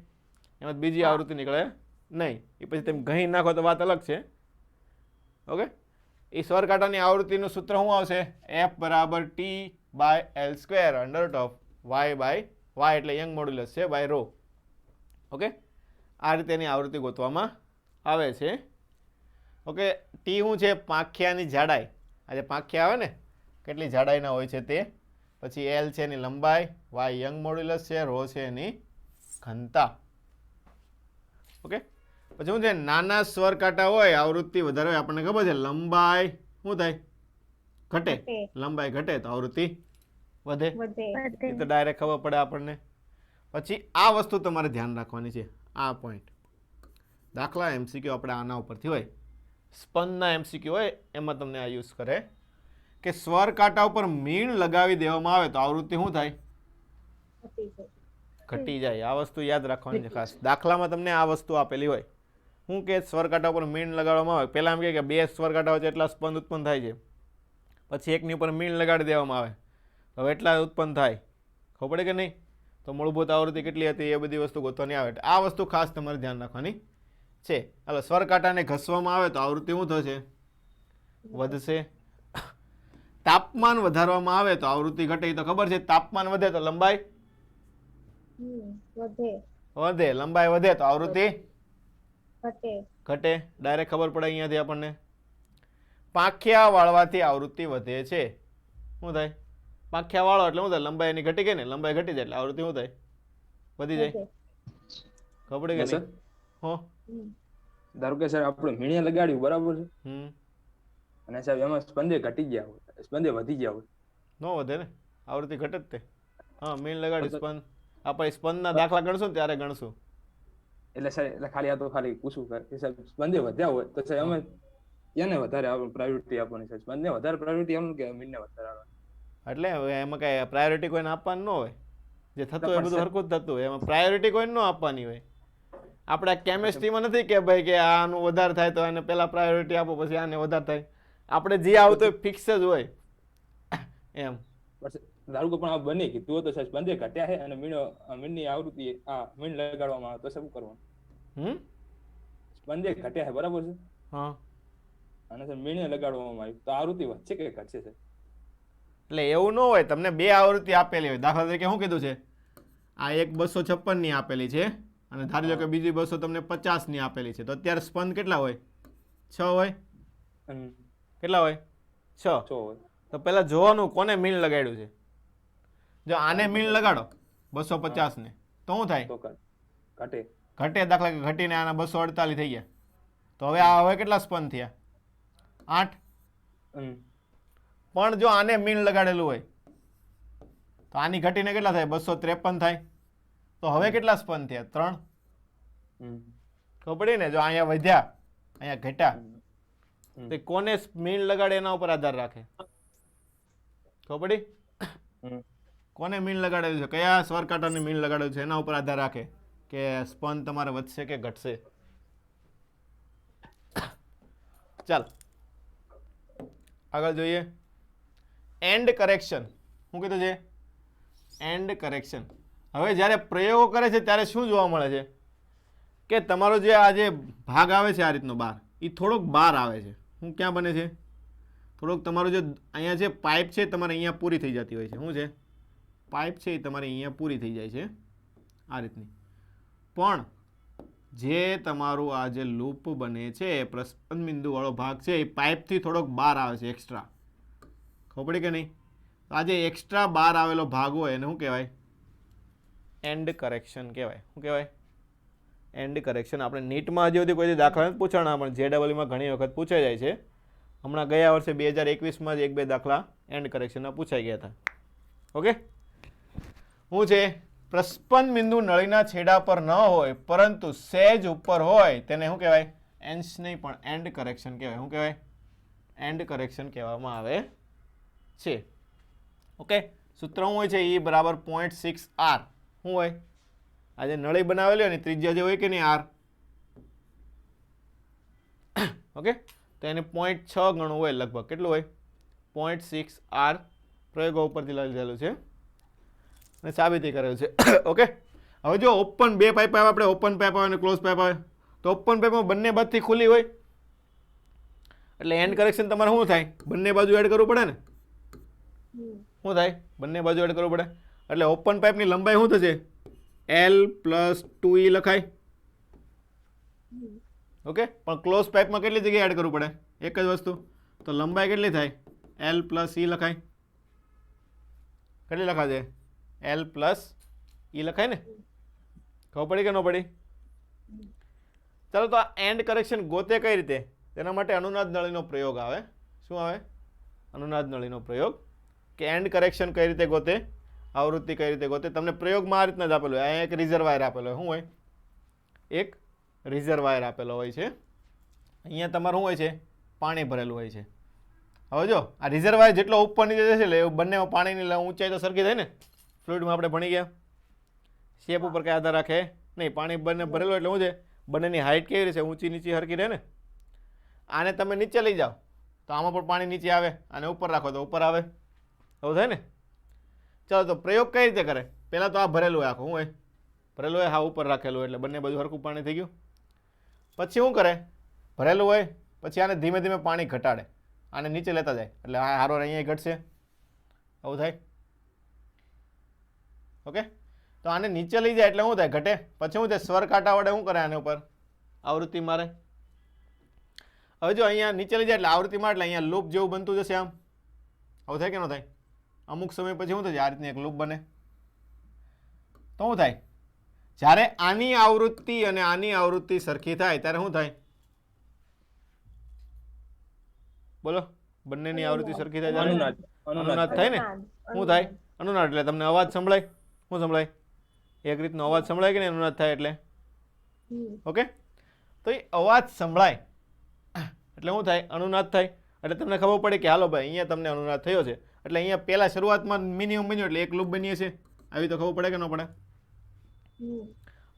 Speaker 1: એમાં બીજી આવૃત્તિ નીકળે નહીં. એ પછી તમે ઘણી નાખો તો વાત અલગ છે. ઓકે એ સ્વર કાંટાની આવૃત્તિનું સૂત્ર શું આવશે? F બરાબર T/L² y/y એટલે યંગ મોડ્યુલસ છે બાય રો. ઓકે આ રીતે એની આવૃત્તિ ગોતવામાં આવે છે. ઓકે ટી શું છે? પાંખિયાની જાડાઈ. આ જે પાંખિયા આવે ને કેટલી જાડાઈના હોય છે તે. પછી એલ છે એની લંબાઈ, વાય યંગ મોડ્યુલસ છે, રો છે એની ઘનતા. ઓકે પછી શું છે? નાના સ્વર કાંટા હોય આવૃત્તિ વધારે હોય આપણને ખબર છે લંબાઈ શું થાય? ઘટે. લંબાઈ ઘટે તો આવૃત્તિ વધે. એ તો ડાયરેક્ટ ખબર પડે આપણને. પછી આ વસ્તુ તમારે ધ્યાન રાખવાની છે. આ પોઈન્ટ દાખલા એમસીક્યુ આપણે આના ઉપરથી હોય. સ્પંદના એમસીક્યુ હોય એમાં તમને આ યુઝ કરે કે સ્વર કાંટા ઉપર મીણ લગાવી દેવામાં આવે તો આવૃત્તિ શું થાય? ઘટી જાય. આ વસ્તુ યાદ રાખવાની છે ખાસ. દાખલામાં તમને આ વસ્તુ આપેલી હોય. શું કે સ્વર કાંટા ઉપર મીણ લગાડવામાં આવે. પહેલાં એમ કે 2 સ્વર કાંટા હોય એટલા સ્પંદ ઉત્પન્ન થાય છે. પછી એકની ઉપર મીણ લગાડી દેવામાં આવે તો એટલા ઉત્પન્ન થાય. ખબર પડે કે નહીં? તો મૂળભૂત આવૃત્તિ કેટલી હતી એ બધી વસ્તુ ગોતવાની આવે. આ વસ્તુ ખાસ તમારે ધ્યાન રાખવાની છે. હાલો સ્વર કાંટાને ઘસવામાં આવે તો આવૃત્તિ શું થશે? વધશે. તાપમાન વધારવામાં આવે તો આવૃત્તિ ઘટે. તો ખબર છે તાપમાન વધે તો લંબાઈ વધે. લંબાઈ વધે તો આવૃત્તિ ઘટે. ડાયરેક્ટ ખબર પડે અહીંયાથી આપણને. પાંખિયા વાળવાથી આવૃત્તિ વધે છે. શું થાય? પાંખિયા વાળો એટલે શું થાય? લંબાઈ એની ઘટી ગઈ ને. લંબાઈ ઘટી જાય એટલે આવૃત્તિ શું થાય? વધી જાય. ખબર પડી કે નહીં? હો
Speaker 2: ધારો કે સર આપણે મીણિયા લગાડ્યું બરાબર છે અને સાહેબ એમાં સ્પંદે ઘટી ગયા હોય, સ્પંદે વધી ગયા હોય.
Speaker 1: ન વધે ને, આવૃત્તિ ઘટે જ તે. હા મીણ લગાડી સ્પંદ. આપણે સ્પંદના દાખલા ગણશું ને ત્યારે ગણશું.
Speaker 2: એટલે સર એટલે ખાલી આ તો ખાલી પૂછું કે સાહેબ સ્પંદે વધ્યા હોય તો સાહેબ અમે એને વધારે પ્રાયોરિટી આપવાની છે, સ્પંદને વધારે પ્રાયોરિટી આપવાનું કે મીણને વધારે આપવાની?
Speaker 1: એટલે હવે એમાં કઈ પ્રાયોરિટી કોઈને આપવાનું ન હોય, જે થતું હોય એ બધું હરખું જ થતું હોય, એમાં પ્રાયોરિટી કોઈને ન આપવાની હોય. આપણે કેમેસ્ટ્રીમાં નથી કે ભાઈ કે આનું વધારે થાય તો એને પહેલા પ્રાયોરિટી આપો પછી આને વધારે થાય. આપણે જે આવતું હોય ફિક્સ જ હોય એમ.
Speaker 2: ધારો કે પણ આ બની કીધું તો સ્પંદે ઘટ્યા છે અને મીણની આવૃત્તિ મીણ લગાડવામાં આવે તો શું કરવાનું? સ્પંદે ઘટ્યા છે બરાબર છે,
Speaker 1: હા,
Speaker 2: અને મીણે લગાડવામાં આવ્યું તો આવૃત્તિ વધશે કે ઘટશે?
Speaker 1: એટલે એવું ન હોય, તમને બે આવૃત્તિ આપેલી હોય. દાખલા તરીકે શું કીધું છે, આ એક 256 ની આપેલી છે અને ધારી લો કે બીજી 250 ની આપેલી છે, તો અત્યારે સ્પંદ કેટલા હોય? 6 હોય. કેટલા હોય? 6 હોય. તો પહેલા જોવાનું કોને મીણ લગાડ્યું છે. જો આને મીણ લગાડો 250 ને તો શું થાય?
Speaker 2: ઘટે.
Speaker 1: ઘટે. દાખલા કે ઘટીને આના 248 થઈ ગયા, તો હવે કેટલા સ્પંદ થયા? 8. પણ જો આને મીણ લગાડેલું હોય તો આની ઘટીને કેટલા થાય? 253 થાય. તો હવે કેટલા સ્પંદ થયા? 3. ખબર પડી ને? જો અહીંયા વધ્યા અહીંયા ઘટ્યા, તો કોને મીણ લગાડે એના ઉપર આધાર રાખે. ખબર પડી? કોને મીણ લગાડેલું છે, કયા સ્વરકાંટાને મીણ લગાડેલું છે એના ઉપર આધાર રાખે કે સ્પંદ તમારે વધશે કે ઘટશે. ચાલ આગળ જોઈએ. And correction. શું કીધું છે? And correction. હવે જ્યારે પ્રયોગો કરે છે ત્યારે શું જોવા મળે છે કે તમારો જે આ જે ભાગ આવે છે આ રીતનો બહાર, એ થોડોક બહાર આવે છે. શું ક્યાં બને છે? થોડોક તમારું જે અહીંયા જે પાઇપ છે તમારે અહીંયા પૂરી થઈ જતી હોય છે. શું છે? પાઇપ છે એ તમારે અહીંયા પૂરી થઈ જાય છે આ રીતની. પણ જે તમારું આ જે લૂપ બને છે પ્રસ્પંદ બિંદુ વાળો ભાગ છે એ પાઇપથી થોડોક બહાર આવે છે એક્સ્ટ્રા. ખબર પડી કે નહીં? તો આ જે એક્સ્ટ્રા બહાર આવેલો ભાગ હોય એને શું કહેવાય? એન્ડ કરેક્શન કહેવાય. શું કહેવાય? And correction. આપણે નીટમાં હજી સુધી કોઈ દાખલા નથી પૂછાણા, પણ JEEમાં ઘણી વખત પૂછાઈ જાય છે. હમણાં ગયા વર્ષે 2021માં જ 1-2 દાખલા એન્ડ કરેક્શનના પૂછાઈ ગયા હતા. ઓકે, શું છે? પ્રસ્પંદ બિંદુ નળીના છેડા પર ન હોય પરંતુ સહેજ ઉપર હોય તેને શું કહેવાય? એન્સ નહીં પણ એન્ડ કરેક્શન કહેવાય. શું કહેવાય? એન્ડ કરેક્શન કહેવામાં આવે છે. ઓકે, સૂત્ર શું હોય છે? E બરાબર 0.6 R. શું હોય? આ જે નળી બનાવેલી હોય ને ત્રિજ્યા જે હોય કે નહીં R, ઓકે, તો એને 0.6 ગણું હોય લગભગ. કેટલું હોય? 0.6 R. પ્રયોગો ઉપરથી લીધેલું છે અને સાબિતી કરેલું છે. ઓકે, હવે જો ઓપન બે પાઇપ આવે, આપણે ઓપન પાઇપ આવે અને ક્લોઝ પાઇપ આવે, તો ઓપન પાઇપમાં બંને બાજુથી ખુલ્લી હોય એટલે એન્ડ કરેક્શન તમારે શું થાય? બંને બાજુ એડ કરવું પડે ને. શું થાય? બંને બાજુ એડ કરવું પડે એટલે ઓપન પાઇપની લંબાઈ શું થશે? L + 2E લખાય. ઓકે, પણ ક્લોઝ પાઇપમાં કેટલી જગ્યાએ એડ કરવું પડે? એક જ વસ્તુ. તો લંબાઈ કેટલી થાય? L + E લખાય. કેટલી લખાશે? L + E લખાય ને. ખબર પડી કે ન પડી? ચાલો, તો આ એન્ડ કરેક્શન ગોતે કઈ રીતે? તેના માટે અનુનાદ નળીનો પ્રયોગ આવે. શું આવે? અનુનાદ નળીનો પ્રયોગ. કે એન્ડ કરેક્શન કઈ રીતે ગોતે, આવૃત્તિ કઈ રીતે ગોતે. તમને પ્રયોગમાં આ રીતના જ આપેલું હોય. અહીંયા એક રિઝર્વાયર આપેલો હોય. શું હોય? એક રિઝર્વાયર આપેલો હોય છે. અહીંયા તમારું શું હોય છે? પાણી ભરેલું હોય છે. હવે જો આ રિઝર્વાયર જેટલો ઉપર નીચે જશે એટલે બંને પાણીની ઊંચાઈ તો સરખી થાય ને. ફ્લુઇડમાં આપણે ભણી ગયા. શેપ ઉપર કઈ આધાર રાખે નહીં. પાણી બંને ભરેલું એટલે શું છે? બંનેની હાઇટ કેવી રહેશે? ઊંચી નીચી સરખી રહે ને. આને તમે નીચે લઈ જાઓ તો આમાં પણ પાણી નીચે આવે, આને ઉપર રાખો તો ઉપર આવે. એવું થાય ને. ચાલો, તો પ્રયોગ કઈ રીતે કરે? પહેલાં તો આ ભરેલું હોય આખું. શું હોય? ભરેલું હોય, હા ઉપર રાખેલું હોય એટલે બંને બાજુ હરખું પાણી થઈ ગયું. પછી શું કરે? ભરેલું હોય પછી આને ધીમે ધીમે પાણી ઘટાડે, આને નીચે લેતા જાય એટલે આ હારો અહીંયા ઘટશે. આવું થાય. ઓકે, તો આને નીચે લઈ જાય એટલે શું થાય? ઘટે. પછી શું થાય? સ્વર કાંટા વડે શું કરે? આને ઉપર આવૃત્તિ મારે. હવે જો અહીંયા નીચે લઈ જાય એટલે આવૃત્તિ મારે એટલે અહીંયા લૂપ જેવું બનતું જશે આમ. આવું થાય કે ન થાય? અમુક સમય પછી શું થશે? આ રીતની એક લૂપ બને. તો શું થાય? જ્યારે આની આવૃત્તિ અને આની આવૃત્તિ સરખી થાય ત્યારે શું થાય? બોલો, બંનેની આવૃત્તિ સરખી થાય ત્યારે અનુનાદ થાય ને. શું થાય? અનુનાદ એટલે તમને અવાજ સંભળાય. શું સંભળાય? એક રીતનો અવાજ સંભળાય કે નહીં અનુનાદ થાય એટલે. ઓકે, તો એ અવાજ સંભળાય એટલે શું થાય? અનુનાદ થાય. એટલે તમને ખબર પડે કે હાલો ભાઈ અહીંયા તમને અનુનાદ થયો છે, એટલે અહીંયા પહેલા શરૂઆતમાં મિનિમમ બન્યું એટલે એક લૂપ બનીએ છે. આવી તો ખબર પડે કે ન પડે?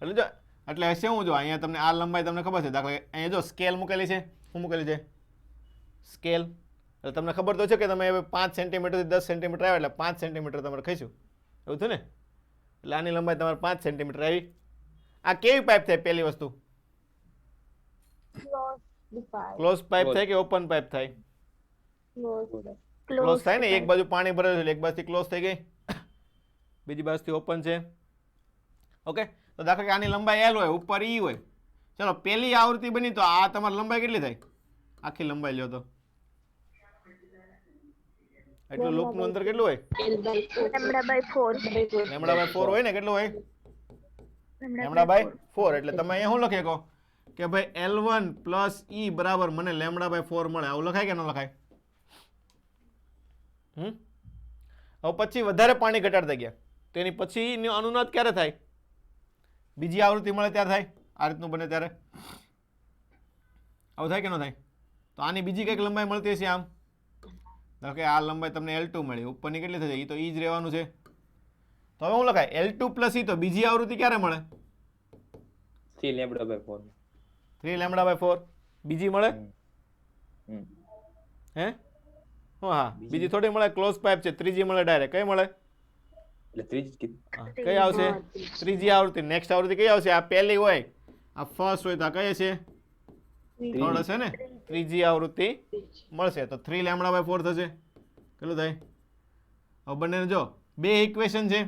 Speaker 1: એટલે જો એટલે હશે હું જો અહીંયા તમને આ લંબાઈ તમને ખબર છે, દાખલા અહીંયા જો સ્કેલ મૂકેલી છે. શું મૂકેલી છે? સ્કેલ. એટલે તમને ખબર તો છે કે તમે હવે 5 સેન્ટીમીટરથી 10 સેન્ટીમીટર આવે એટલે 5 સેન્ટીમીટર તમારે ખાઈશું, એવું થયું ને? એટલે આની લંબાઈ તમારે 5 સેન્ટીમીટર આવી. આ કેવી પાઇપ થાય? પહેલી વસ્તુ ક્લોઝ પાઇપ થાય કે ઓપન પાઇપ થાય? ક્લોઝ થાય ને. એક બાજુ પાણી ભરેલું છે, એક બાજુથી ક્લોઝ થઈ ગઈ, બીજી બાજુથી ઓપન છે. ઓકે, તો દાખલા કે આની લંબાઈ એલ હોય, ઉપર ઈ હોય. ચલો પહેલી આવૃત્તિ બની તો આ તમારી લંબાઈ કેટલી થાય? આખી લંબાઈ લ્યો તો એટલું લૂપનું અંતર કેટલું હોય? λ/4 હોય ને? કેટલું હોય? λ/4. એટલે તમે અહીંયા શું લખી શકો કે ભાઈ L1 + E બરાબર મને λ/4 મળે. આવું લખાય કે ન લખાય? હવે પછી વધારે પાણી ઘટાડતા ગયા તો એની પછી અનુનાદ ક્યારે થાય? બીજી આવૃત્તિ મળે ત્યારે થાય. આ રીતનું બને ત્યારે આવું થાય કે ન થાય? તો આની બીજી કંઈક લંબાઈ મળતી હશે. આમ ધારો કે આ લંબાઈ તમને L2 મળી, ઉપરની કેટલી થશે? એ તો E જ રહેવાનું છે. તો હવે શું લખાય? L2 + E. તો બીજી આવૃત્તિ ક્યારે મળે?
Speaker 2: 3λ/4.
Speaker 1: 3λ/4 બીજી મળે? હે? હા, બીજી થોડી મળે, ક્લોઝ પાઇપ છે. ત્રીજી મળે ડાયરેક્ટ. કઈ મળે?
Speaker 2: એટલે ત્રીજી કીધી.
Speaker 1: કઈ આવશે? ત્રીજી આવૃત્તિ. નેક્સ્ટ આવૃત્તિ કઈ આવશે? આ પહેલી હોય, આ ફર્સ્ટ હોય તો આ કઈ હશે? થર્ડ હશે ને? ત્રીજી આવૃત્તિ મળશે તો 3λ/4 થશે. કેટલું થાય? હવે બંને જો બે ઇક્વેશન છે.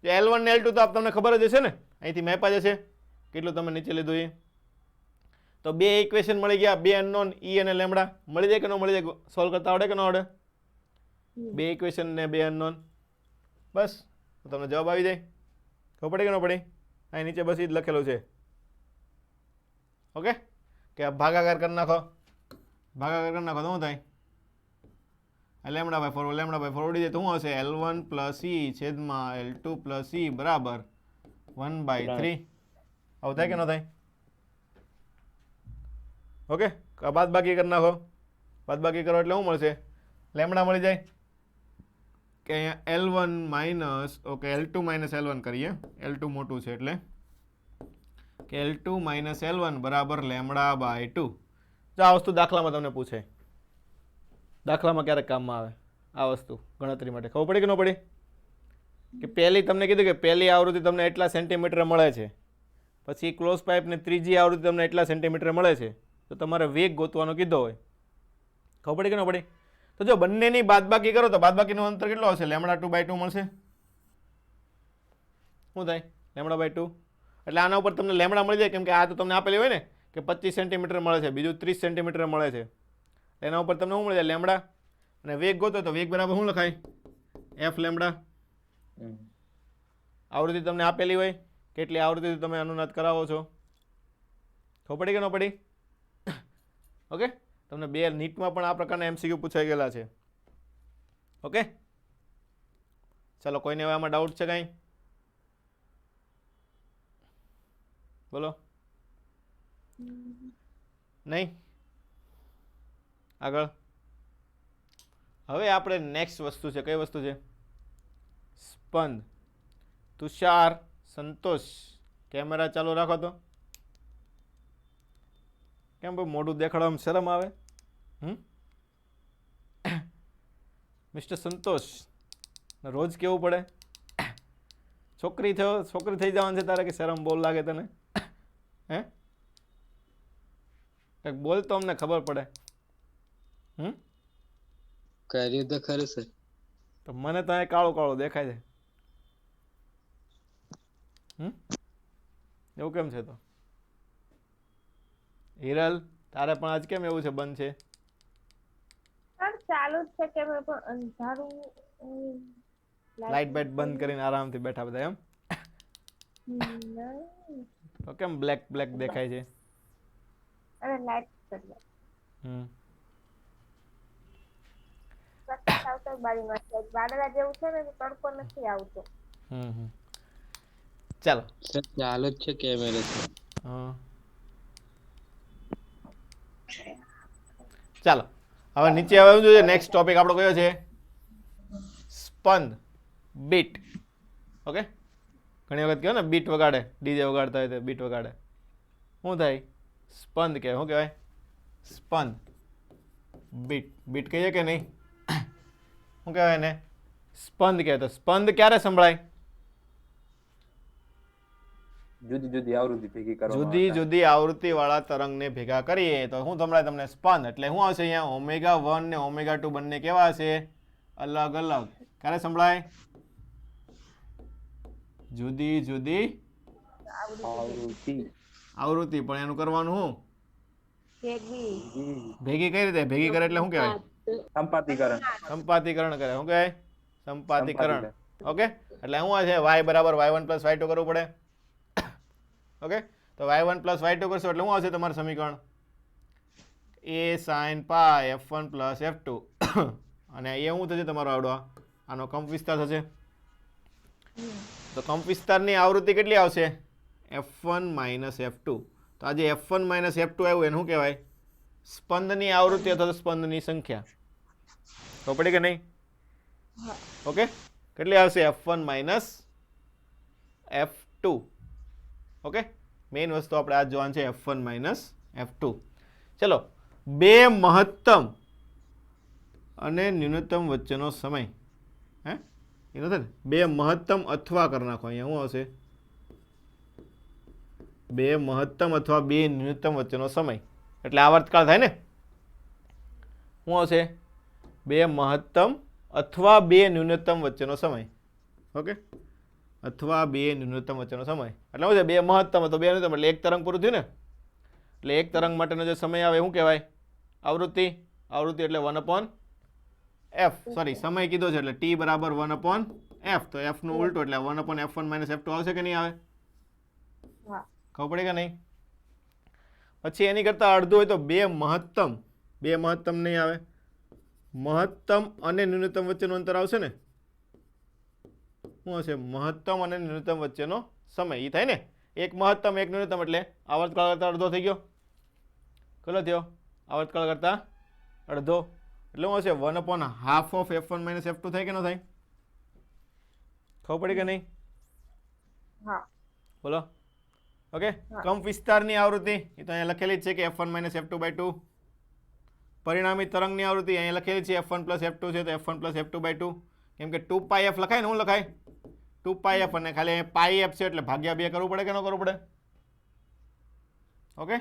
Speaker 1: L1 ને L2 તો તમને ખબર જ હશે ને, અહીંથી મેપ જ હશે કેટલું તમે નીચે લીધું એ. તો બે ઇક્વેશન મળી ગયા, બે અનનોન E અને λ. મળી જાય કે ન મળી જાય? સોલ્વ કરતા આવડે કે ન આવડે? બે ઇક્વેશન ને બે અનનોન, બસ તો તમને જવાબ આવી જાય. ખબર પડે કે ન પડે? અહીં નીચે બસ એ જ લખેલું છે. ઓકે, કે ભાગાકાર કરી નાખો. ભાગાકાર કરી નાખો તો શું થાય? λ/4 ઉડી જાય તો શું હશે? L1 + E છેદમાં L2 + E બરાબર 1/3. આવું થાય કે ન થાય? ઓકે, બાદબાકી કરી નાખો. બાદબાકી કરો એટલે શું મળશે? λ મળી જાય કે અહીંયા L1 minus okay L2 - L1 કરીએ. L2 મોટું છે એટલે કે L2 - L1 બરાબર λ/2. જો આ વસ્તુ દાખલામાં તમને પૂછે, દાખલામાં ક્યારેક કામમાં આવે આ વસ્તુ ગણતરી માટે. ખબર પડી કે ન પડી? કે પહેલી તમને કીધું કે પહેલી આવૃત્તિ તમને એટલા સેન્ટીમીટર મળે છે, પછી ક્લોઝ પાઇપ ને ત્રીજી આવૃત્તિ તમને એટલા સેન્ટીમીટર મળે છે, તો તમારે વેગ ગોતવાનો કીધો હોય. ખબર પડી કે ન પડી? તો જો બંનેની બાદબાકી કરો તો બાદબાકીનું અંતર કેટલો હશે? λ2/2 મળશે. શું થાય? λ/2. એટલે આના ઉપર તમને λ મળી જાય, કેમ કે આ તો તમને આપેલી હોય ને કે 25 સેન્ટીમીટર મળે છે, બીજું 30 સેન્ટીમીટર મળે છે. એના ઉપર તમને શું મળી જાય? λ. અને વેગ ગોતો તો વેગ બરાબર શું લખાય? F λ. આવૃત્તિ તમને આપેલી હોય, કેટલી આવૃત્તિ તમે અનુનાદ કરાવો છો. ખબર પડી કે ન પડી? ઓકે, તમને બે નીટમાં પણ આ પ્રકારના MCQ પૂછાઈ ગયેલા છે. ઓકે, ચાલો કોઈને હવે આમાં ડાઉટ છે કાંઈ? બોલો. નહીં? આગળ હવે આપણે નેક્સ્ટ વસ્તુ છે. કઈ વસ્તુ છે? સ્પંદ. તુષાર, સંતોષ, કેમેરા ચાલુ રાખો તો. કેમ ભાઈ મોઢું દેખાડવામાં શરમ આવે? મિસ્ટર સંતોષ, રોજ કેવું પડે? છોકરી થઈ જવાનું છે તારે કે શરમ બોલ લાગે તને? હે, કંઈક બોલ તો અમને ખબર પડે.
Speaker 5: કર્યું તો ખરું સર.
Speaker 1: તો મને તો અહીં કાળું કાળું દેખાય છે. એવું કેમ છે? તો હિરલ, તારે પણ આજ કેમ એવું છે? બંધ છે?
Speaker 4: ચાલુ જ છે કે પણ અંધારું.
Speaker 1: લાઈટ બાઈટ બંધ કરીને આરામથી બેઠા બધા એમ? તો કેમ બ્લેક દેખાય છે?
Speaker 4: અરે લાઈટ કરી આવતો બારીમાં વાદળા જેવું છે ને, તડકો નથી આવતો.
Speaker 1: ચાલો
Speaker 5: સર ચાલુ જ છે કેમેરા.
Speaker 1: ચાલો હવે નીચે હવે જોઈએ નેક્સ્ટ ટોપિક આપણો કયો છે સ્પંદ બીટ ઓકે ઘણી વખત કહો ને બીટ વગાડે ડીજે વગાડતા હોય તો બીટ વગાડે શું થાય સ્પંદ કહેવાય શું કહેવાય સ્પંદ બીટ બીટ કહીએ કે નહીં શું કહેવાય એને સ્પંદ કહેવાય તો સ્પંદ ક્યારે સંભળાય
Speaker 2: જુદી જુદી આવૃત્તિ ભેગી કરવામાં
Speaker 1: જુદી
Speaker 2: આવતા.
Speaker 1: જુદી આવૃત્તિ વાળા તરંગને ભેગા કરીએ તો શું સંભળાય તમને સ્પંદ એટલે શું આવશે અહીંયા ઓમેગા 1 ને ઓમેગા 2 બંને કેવા હશે અલગ અલગ ક્યારે સંભળાય જુદી જુદી
Speaker 2: આવૃત્તિ
Speaker 1: આવૃત્તિ પણ એનું કરવાનું શું
Speaker 4: ભેગી
Speaker 1: ભેગી કઈ રીતે ભેગી કરે એટલે શું કહેવાય
Speaker 2: સંપાતીકરણ
Speaker 1: સંપાતીકરણ કરે શું કહેવાય સંપાતીકરણ ઓકે એટલે શું છે y બરાબર y1 પ્લસ y2 કરવું પડે ઓકે તો y1 પ્લસ y2 કરશો એટલે શું આવશે તમારું સમીકરણ a sin pi f1 plus f2 અને એ શું થશે તમારો આવડો આનો કંપ વિસ્તાર થશે તો કંપ વિસ્તારની આવૃત્તિ કેટલી આવશે f1 માઇનસ f2 તો આજે f1 માઇનસ f2 આવ્યું એને શું કહેવાય સ્પંદની આવૃત્તિ અથવા તો સ્પંદની સંખ્યા તો પડી કે નહીં ઓકે કેટલી આવશે f1 minus f2 okay main વસ્તુ આપણે આ જોવાનું છે f1 માઇનસ f2 ચલો બે મહત્તમ અને ન્યૂનતમ વચ્ચેનો સમય હે એનો છે ને બે મહત્તમ અથવા કરી નાખો અહીંયા શું આવશે બે મહત્તમ અથવા બે ન્યૂનતમ વચ્ચેનો સમય એટલે આવર્તકાળ થાય ને શું આવશે બે મહત્તમ અથવા બે ન્યૂનતમ વચ્ચેનો સમય ઓકે અથવા બે ન્યૂનતમ વચ્ચેનો સમય એટલે શું છે બે મહત્તમ અથવા બે ન્યૂનતમ એટલે એક તરંગ પૂરું થયું ને એટલે એક તરંગ માટેનો જે સમય આવે શું કહેવાય આવૃત્તિ આવૃત્તિ એટલે 1/f સોરી સમય કીધો છે એટલે t બરાબર 1/f તો f નું ઉલટું એટલે 1/f1 માઇનસ f2 આવશે કે નહીં આવે ખબર પડે કે નહીં પછી એની કરતાં અડધું હોય તો બે મહત્તમ નહીં આવે મહત્તમ અને ન્યૂનતમ વચ્ચેનું અંતર આવશે ને શું હશે મહત્તમ અને ન્યૂનતમ વચ્ચેનો સમય એ થાય ને એક મહત્તમ એક ન્યૂનતમ એટલે આવર્તકાળ કરતાં અડધો થઈ ગયો કેટલો થયો આવર્તકાળ કરતાં અડધો એટલે શું હશે 1/2 ઓફ f1 માઇનસ f2 થાય કે ન થાય ખબર પડી કે નહીં બોલો ઓકે કંપ વિસ્તારની આવૃત્તિ એ તો અહીંયા લખેલી જ છે કે f1 માઇનસ f2/2 પરિણામી તરંગની આવૃત્તિ અહીંયા લખેલી છે f1 પ્લસ f2 છે તો f1 પ્લસ f2/2 કેમ કે 2πf લખાય ને શું લખાય 2πf અને ખાલી પાઈ એફ છે એટલે ભાગ્યા 2 કરવું પડે કે ન કરવું પડે ઓકે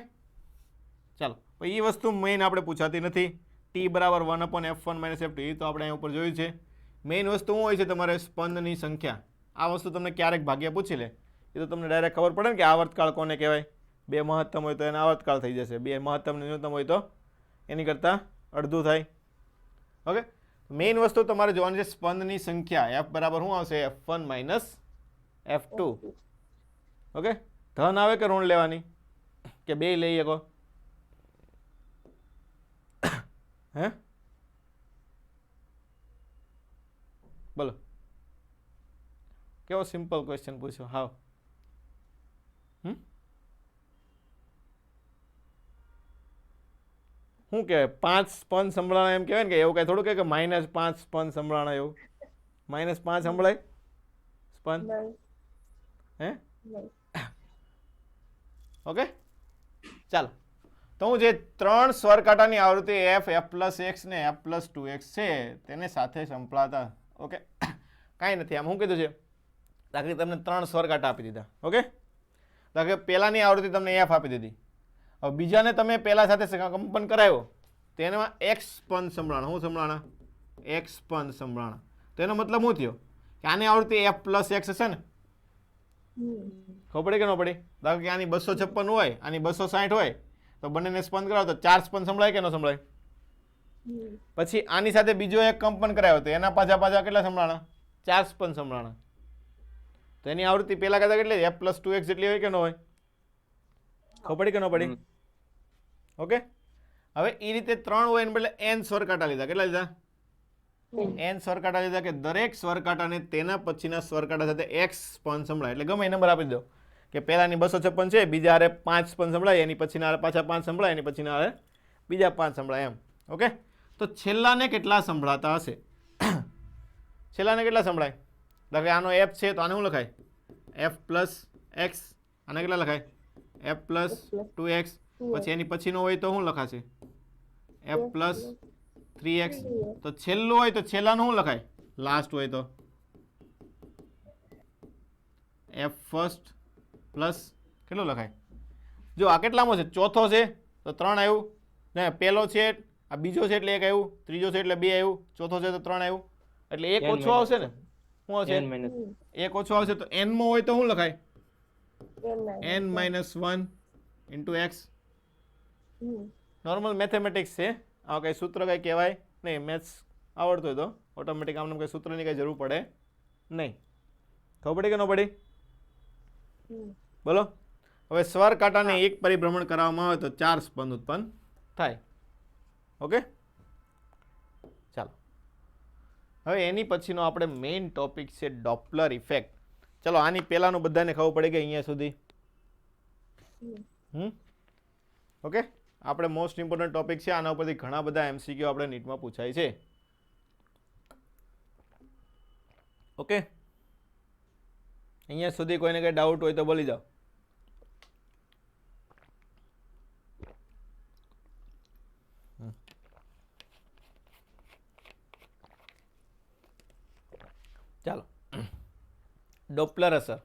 Speaker 1: ચાલો એ વસ્તુ મેઇન આપણે પૂછાતી નથી t બરાબર 1/f1 માઇનસ f2 એ તો આપણે અહીંયા ઉપર જોયું છે મેઇન વસ્તુ શું હોય છે તમારે સ્પંદની સંખ્યા આ વસ્તુ તમને ક્યારેક ભાગ્યા પૂછી લે એ તો તમને ડાયરેક્ટ ખબર પડે ને કે આવર્તકાળ કોને કહેવાય બે મહત્તમ હોય તો એને આવર્તકાળ થઈ જશે બે મહત્તમ ન્યૂનતમ હોય તો એની કરતાં અડધું થાય ઓકે મેઇન વસ્તુ તમારે જોવાની છે સ્પંદની સંખ્યા f બરાબર શું આવશે f1 માઇનસ f2 ઓકે ધન આવે કે ઋણ લેવાની કે બે લઈ શકો હે બોલો કેવો સિમ્પલ ક્વેશ્ચન પૂછ્યો હાવ શું કહેવાય 5 સ્પંદ સંભળાણા એમ કહેવાય ને કે એવું કાંઈ થોડું કહે કે -5 સ્પંદ સંભળાણા એવું -5 સંભળાય સ્પંદ હે ઓકે ચાલો તો હું જે 3 સ્વરકાંટાની આવૃત્તિ f પ્લસ એક્સ ને f પ્લસ 2x છે તેને સાથે સંભળાતા ઓકે કાંઈ નથી આમ શું કીધું છે દાખલા તમને 3 સ્વરકાંટા આપી દીધા ઓકે દાખલા પહેલાની આવૃત્તિ તમને f આપી દીધી હવે બીજાને તમે પહેલા સાથે કંપન કરાવ્યો તેનામાં x સ્પંદ સંભળાણા શું સંભળાણા x સ્પંદ સંભળાણા તેનો મતલબ શું થયો કે આની આવૃત્તિ f પ્લસ એક્સ હશે ને ખબર પડી કે ન પડી દાખલા કે આની 256 હોય આની 260 હોય તો બંનેને સ્પંદ કરાવો તો 4 સ્પંદ સંભળાય કે ન સંભળાય પછી આની સાથે બીજો એક કંપન કરાવ્યો તો એના પાછા કેટલા સંભળાણા 4 સ્પંદ સંભળાણા તો એની આવૃત્તિ પહેલા કરતા કેટલી f પ્લસ 2x જેટલી હોય કે ન હોય ખબર પડી કે ન પડી ઓકે હવે એ રીતે 3 હોય એને બદલે n સ્વરકાંટા લીધા કેટલા લીધા n સ્વરકાંટા લીધા કે દરેક સ્વરકાંટાને તેના પછીના સ્વરકાંટા સાથે x સ્પંદ સંભળાય એટલે ગમે એ નંબર આપી દો કે પહેલાની 256 છે બીજા હારે 5 સ્પંદ સંભળાય એની પછીના હારે પાછા 5 સંભળાય એની પછીના હારે બીજા 5 સંભળાય એમ ઓકે, તો છેલ્લાને કેટલા સંભળાતા હશે? છેલ્લાને કેટલા સંભળાય? દાખલા કે આનો એફ છે તો આને શું લખાય? F plus x. આને કેટલા લખાય? F plus 2x. પછી એની પછીનો હોય તો શું લખાશે? F plus 3x. તો છેલ્લું હોય તો છેલ્લાનું શું લખાય? લાસ્ટ હોય તો એફ ફર્સ્ટ પ્લસ કેટલું લખાય? જો આ કેટલામો છે? ચોથો છે તો 3 આવ્યું ને, પહેલો છે આ બીજો છે એટલે 1 આવ્યું, ત્રીજો છે એટલે 2 આવ્યું, ચોથો છે તો 3 આવ્યું, એટલે 1 ઓછો આવશે ને. શું આવશે? 1 ઓછો આવશે તો n માં હોય તો શું લખાય? n - 1 into x. Normal mathematics છે, આવા કંઈ સૂત્ર કંઈ કહેવાય નહીં. મેથ્સ આવડતું હોય તો ઓટોમેટિક આમને કંઈ સૂત્રની કંઈ જરૂર પડે નહીં. ખબર પડી કે ન પડી? બોલો. હવે સ્વર કાંટાને એક પરિભ્રમણ કરવામાં આવે તો 4 સ્પંદ ઉત્પન્ન થાય. ઓકે, ચાલો. હવે એની પછીનો આપણે મેઇન ટોપિક છે ડોપલર ઇફેક્ટ. ચલો, આની પહેલાનું બધાને ખબર પડી ગઈ અહીંયા સુધી? ઓકે, આપણે મોસ્ટ ઇમ્પોર્ટન્ટ ટોપિક છે. આના ઉપરથી ઘણા બધા MCQ આપણે નીટમાં પૂછાય છે. ઓકે, અહીંયા સુધી કોઈને કંઈ ડાઉટ હોય તો બોલી જાઓ. ચાલો, ડોપલર અસર.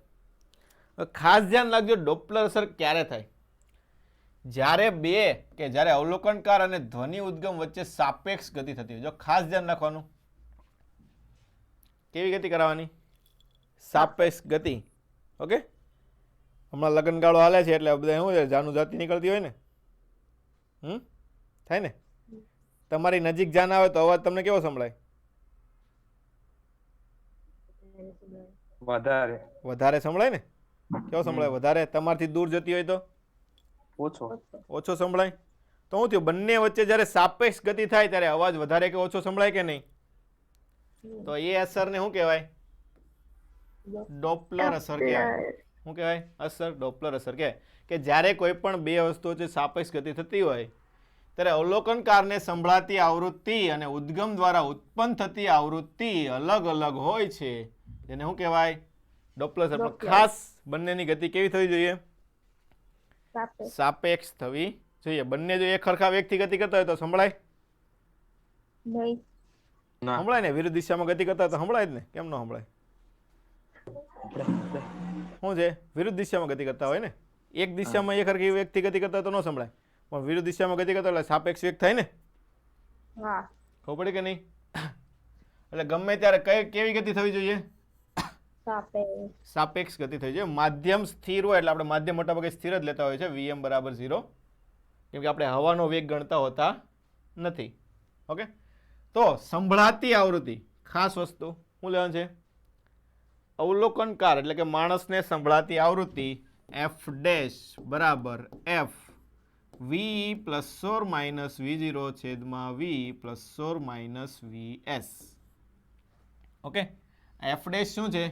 Speaker 1: ખાસ ધ્યાન રાખજો, ડોપલર અસર ક્યારે થાય? જ્યારે જ્યારે અવલોકનકાર અને ધ્વનિ ઉદ્ગમ વચ્ચે સાપેક્ષ ગતિ થતી હોય. જો ખાસ ધ્યાન રાખવાનું, કેવી ગતિ કરાવવાની? સાપેક્ષ ગતિ. ઓકે, હમણાં લગ્નગાળો હાલે છે એટલે બધા શું છે, જાનું જાતિ નીકળતી હોય ને, થાય ને. તમારી નજીક જાન આવે તો અવાજ તમને કેવો સંભળાય? વધારે સંભળાય ને. કેવો સંભળાય? વધારે. તમારથી દૂર જતી હોય તો ઓછો સંભળાય. તો શું થયું? બંને વચ્ચે જ્યારે સાપેક્ષ ગતિ થાય ત્યારે અવાજ વધારે કે ઓછો સંભળાય કે નહીં? તો એ અસરને શું કહેવાય? ડોપલર અસર કહેવાય. શું કહેવાય? અસર, ડોપલર અસર કહેવાય. કે જ્યારે કોઈ પણ બે વસ્તુઓ વચ્ચે સાપેક્ષ ગતિ થતી હોય ત્યારે અવલોકનકારને સંભળાતી આવૃત્તિ અને ઉદ્ગમ દ્વારા ઉત્પન્ન થતી આવૃત્તિ અલગ અલગ હોય છે. જેને શું કહેવાય? ડોપલર અસર. ખાસ બંનેની ગતિ કેવી થવી જોઈએ? સાપેક્ષ થવી જોઈએ. બંને જો એક સરખા વેગથી ગતિ કરતા હોય તો સંભળાય નહીં. સંભળાય ને? વિરુદ્ધ દિશામાં ગતિ કરતા હોય તો સંભળાય જ ને. કેમ ન સંભળાય? શું છે? વિરુદ્ધ દિશામાં ગતિ કરતા હોય ને. એક દિશામાં એક સરખી વેગથી ગતિ કરતા હોય તો ન સંભળાય, પણ વિરુદ્ધ દિશામાં ગતિ કરતા એટલે સાપેક્ષ વેગ થાય ને. ખબર પડી કે નહીં? એટલે ગમે ત્યારે કેવી ગતિ થવી જોઈએ? સાપેક્ષ ગતિ થઈ જાય. માધ્યમ સ્થિર હોય એટલે આપણે માધ્યમ મોટાભાગે સ્થિર જ લેતા હોય છે, Vm = 0, કેમ કે આપણે હવાનો વેગ ગણતા હોતા નથી. ઓકે, તો સંભળાતી આવૃત્તિ ખાસ વસ્તુ શું લેવાનું છે? અવલોકનકાર એટલે કે માણસને સંભળાતી આવૃત્તિ f' = f v ± v0 છેદમાં v ± vs. ઓકે, f' શું છે?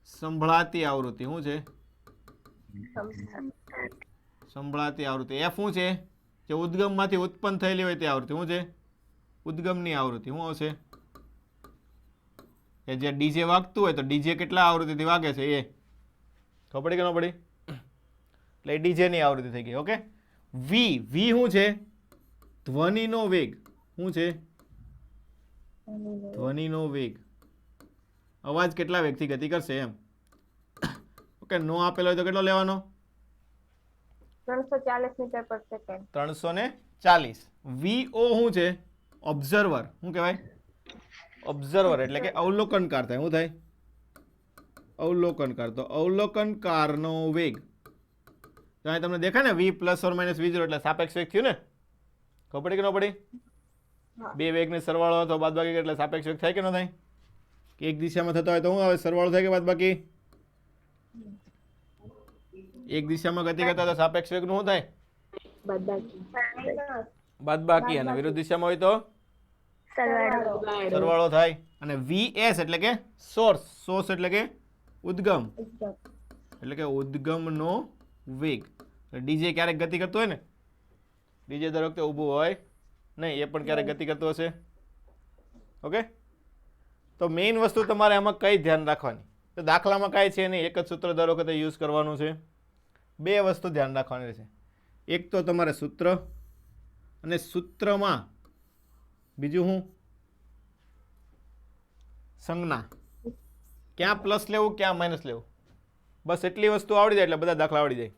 Speaker 1: સંભળાતી આવૃત્તિ. શું છે? સંભળાતી આવૃત્તિ. f શું છે? જે ઉદ્ગમમાંથી ઉત્પન્ન થયેલી હોય તે આવૃત્તિ. શું છે? ઉદ્ગમની આવૃત્તિ. શું આવશે? કે જે ડીજે વાગતું હોય તો ડીજે કેટલા આવૃત્તિથી વાગે છે એ ખબર પડી કે ન પડી? એટલે ડીજેની આવૃત્તિ થઈ ગઈ. ઓકે, v શું છે? ધ્વનિનો વેગ. શું છે? ધ્વનિનો વેગ. અવાજ કેટલા વેગથી ગતિ કરશે એમ. ઓકે, નો આપેલો હોય તો કેટલો લેવાનો?
Speaker 4: 340 મીટર પર સેકન્ડ.
Speaker 1: 340. vo શું છે? ઓબ્ઝર્વર. શું કહેવાય? ઓબ્ઝર્વર એટલે કે અવલોકનકાર થાય. શું થાય? અવલોકનકાર. તો અવલોકનકારનો વેગ તો અહીં તમને દેખાય ને, v ± v0 એટલે સાપેક્ષ વેગ થયું ને. ખબર પડી કે ન પડી? બે વેગને સરવાળો અથવા બાદબાકી એટલે સાપેક્ષ વેગ થાય કે ન થાય? કે એક દિશામાં થતો હોય તો શું આવે? સરવાળો થાય કે બાદબાકી? એક દિશામાં ગતિ કરતા તો સાપેક્ષ વેગનું શું થાય? બાદબાકી. અને વિરુદ્ધ દિશામાં હોય તો સરવાળો થાય. અને vs એટલે કે સોર્સ એટલે કે ઉદ્ગમ, એટલે કે ઉદ્ગમનો વેગ. ડીજે ક્યારેક ગતિ કરતો હોય ને, ડીજે દર વખતે ઊભું હોય નહીં, એ પણ ક્યારેક ગતિ કરતો હશે. ઓકે, તો મેઇન વસ્તુ તમારે આમાં કઈ ધ્યાન રાખવાની? તો દાખલામાં કાંઈ છે નહીં, એક જ સૂત્ર દર વખતે યુઝ કરવાનું છે. બે વસ્તુ ધ્યાન રાખવાની રહેશે. એક તો તમારે સૂત્ર, અને સૂત્રમાં બીજું શું? સંજ્ઞા. ક્યાં પ્લસ લેવું, ક્યાં માઇનસ લેવું, બસ એટલી વસ્તુ આવડી જાય એટલે બધા દાખલા આવડી જાય.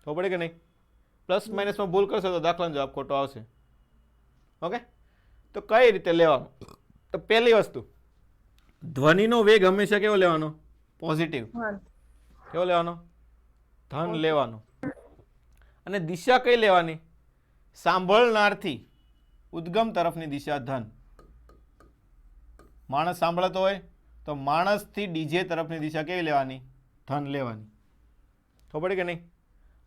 Speaker 1: ખબર પડે કે નહીં? પ્લસ માઇનસમાં ભૂલ કરશો તો દાખલાનો જવાબ ખોટો આવશે. ઓકે, તો કઈ રીતે લેવાનું? તો પહેલી વસ્તુ, ધ્વનિનો વેગ હંમેશા કેવો લેવાનો? પોઝિટિવ. કેવો લેવાનો? ધન લેવાનો. અને દિશા કઈ લેવાની? સાંભળનારથી ઉદ્ગમ તરફની દિશા ધન. માણસ સાંભળતો હોય તો માણસથી ડીજે તરફની દિશા કેવી લેવાની? ધન લેવાની. ખબર પડી કે નહીં?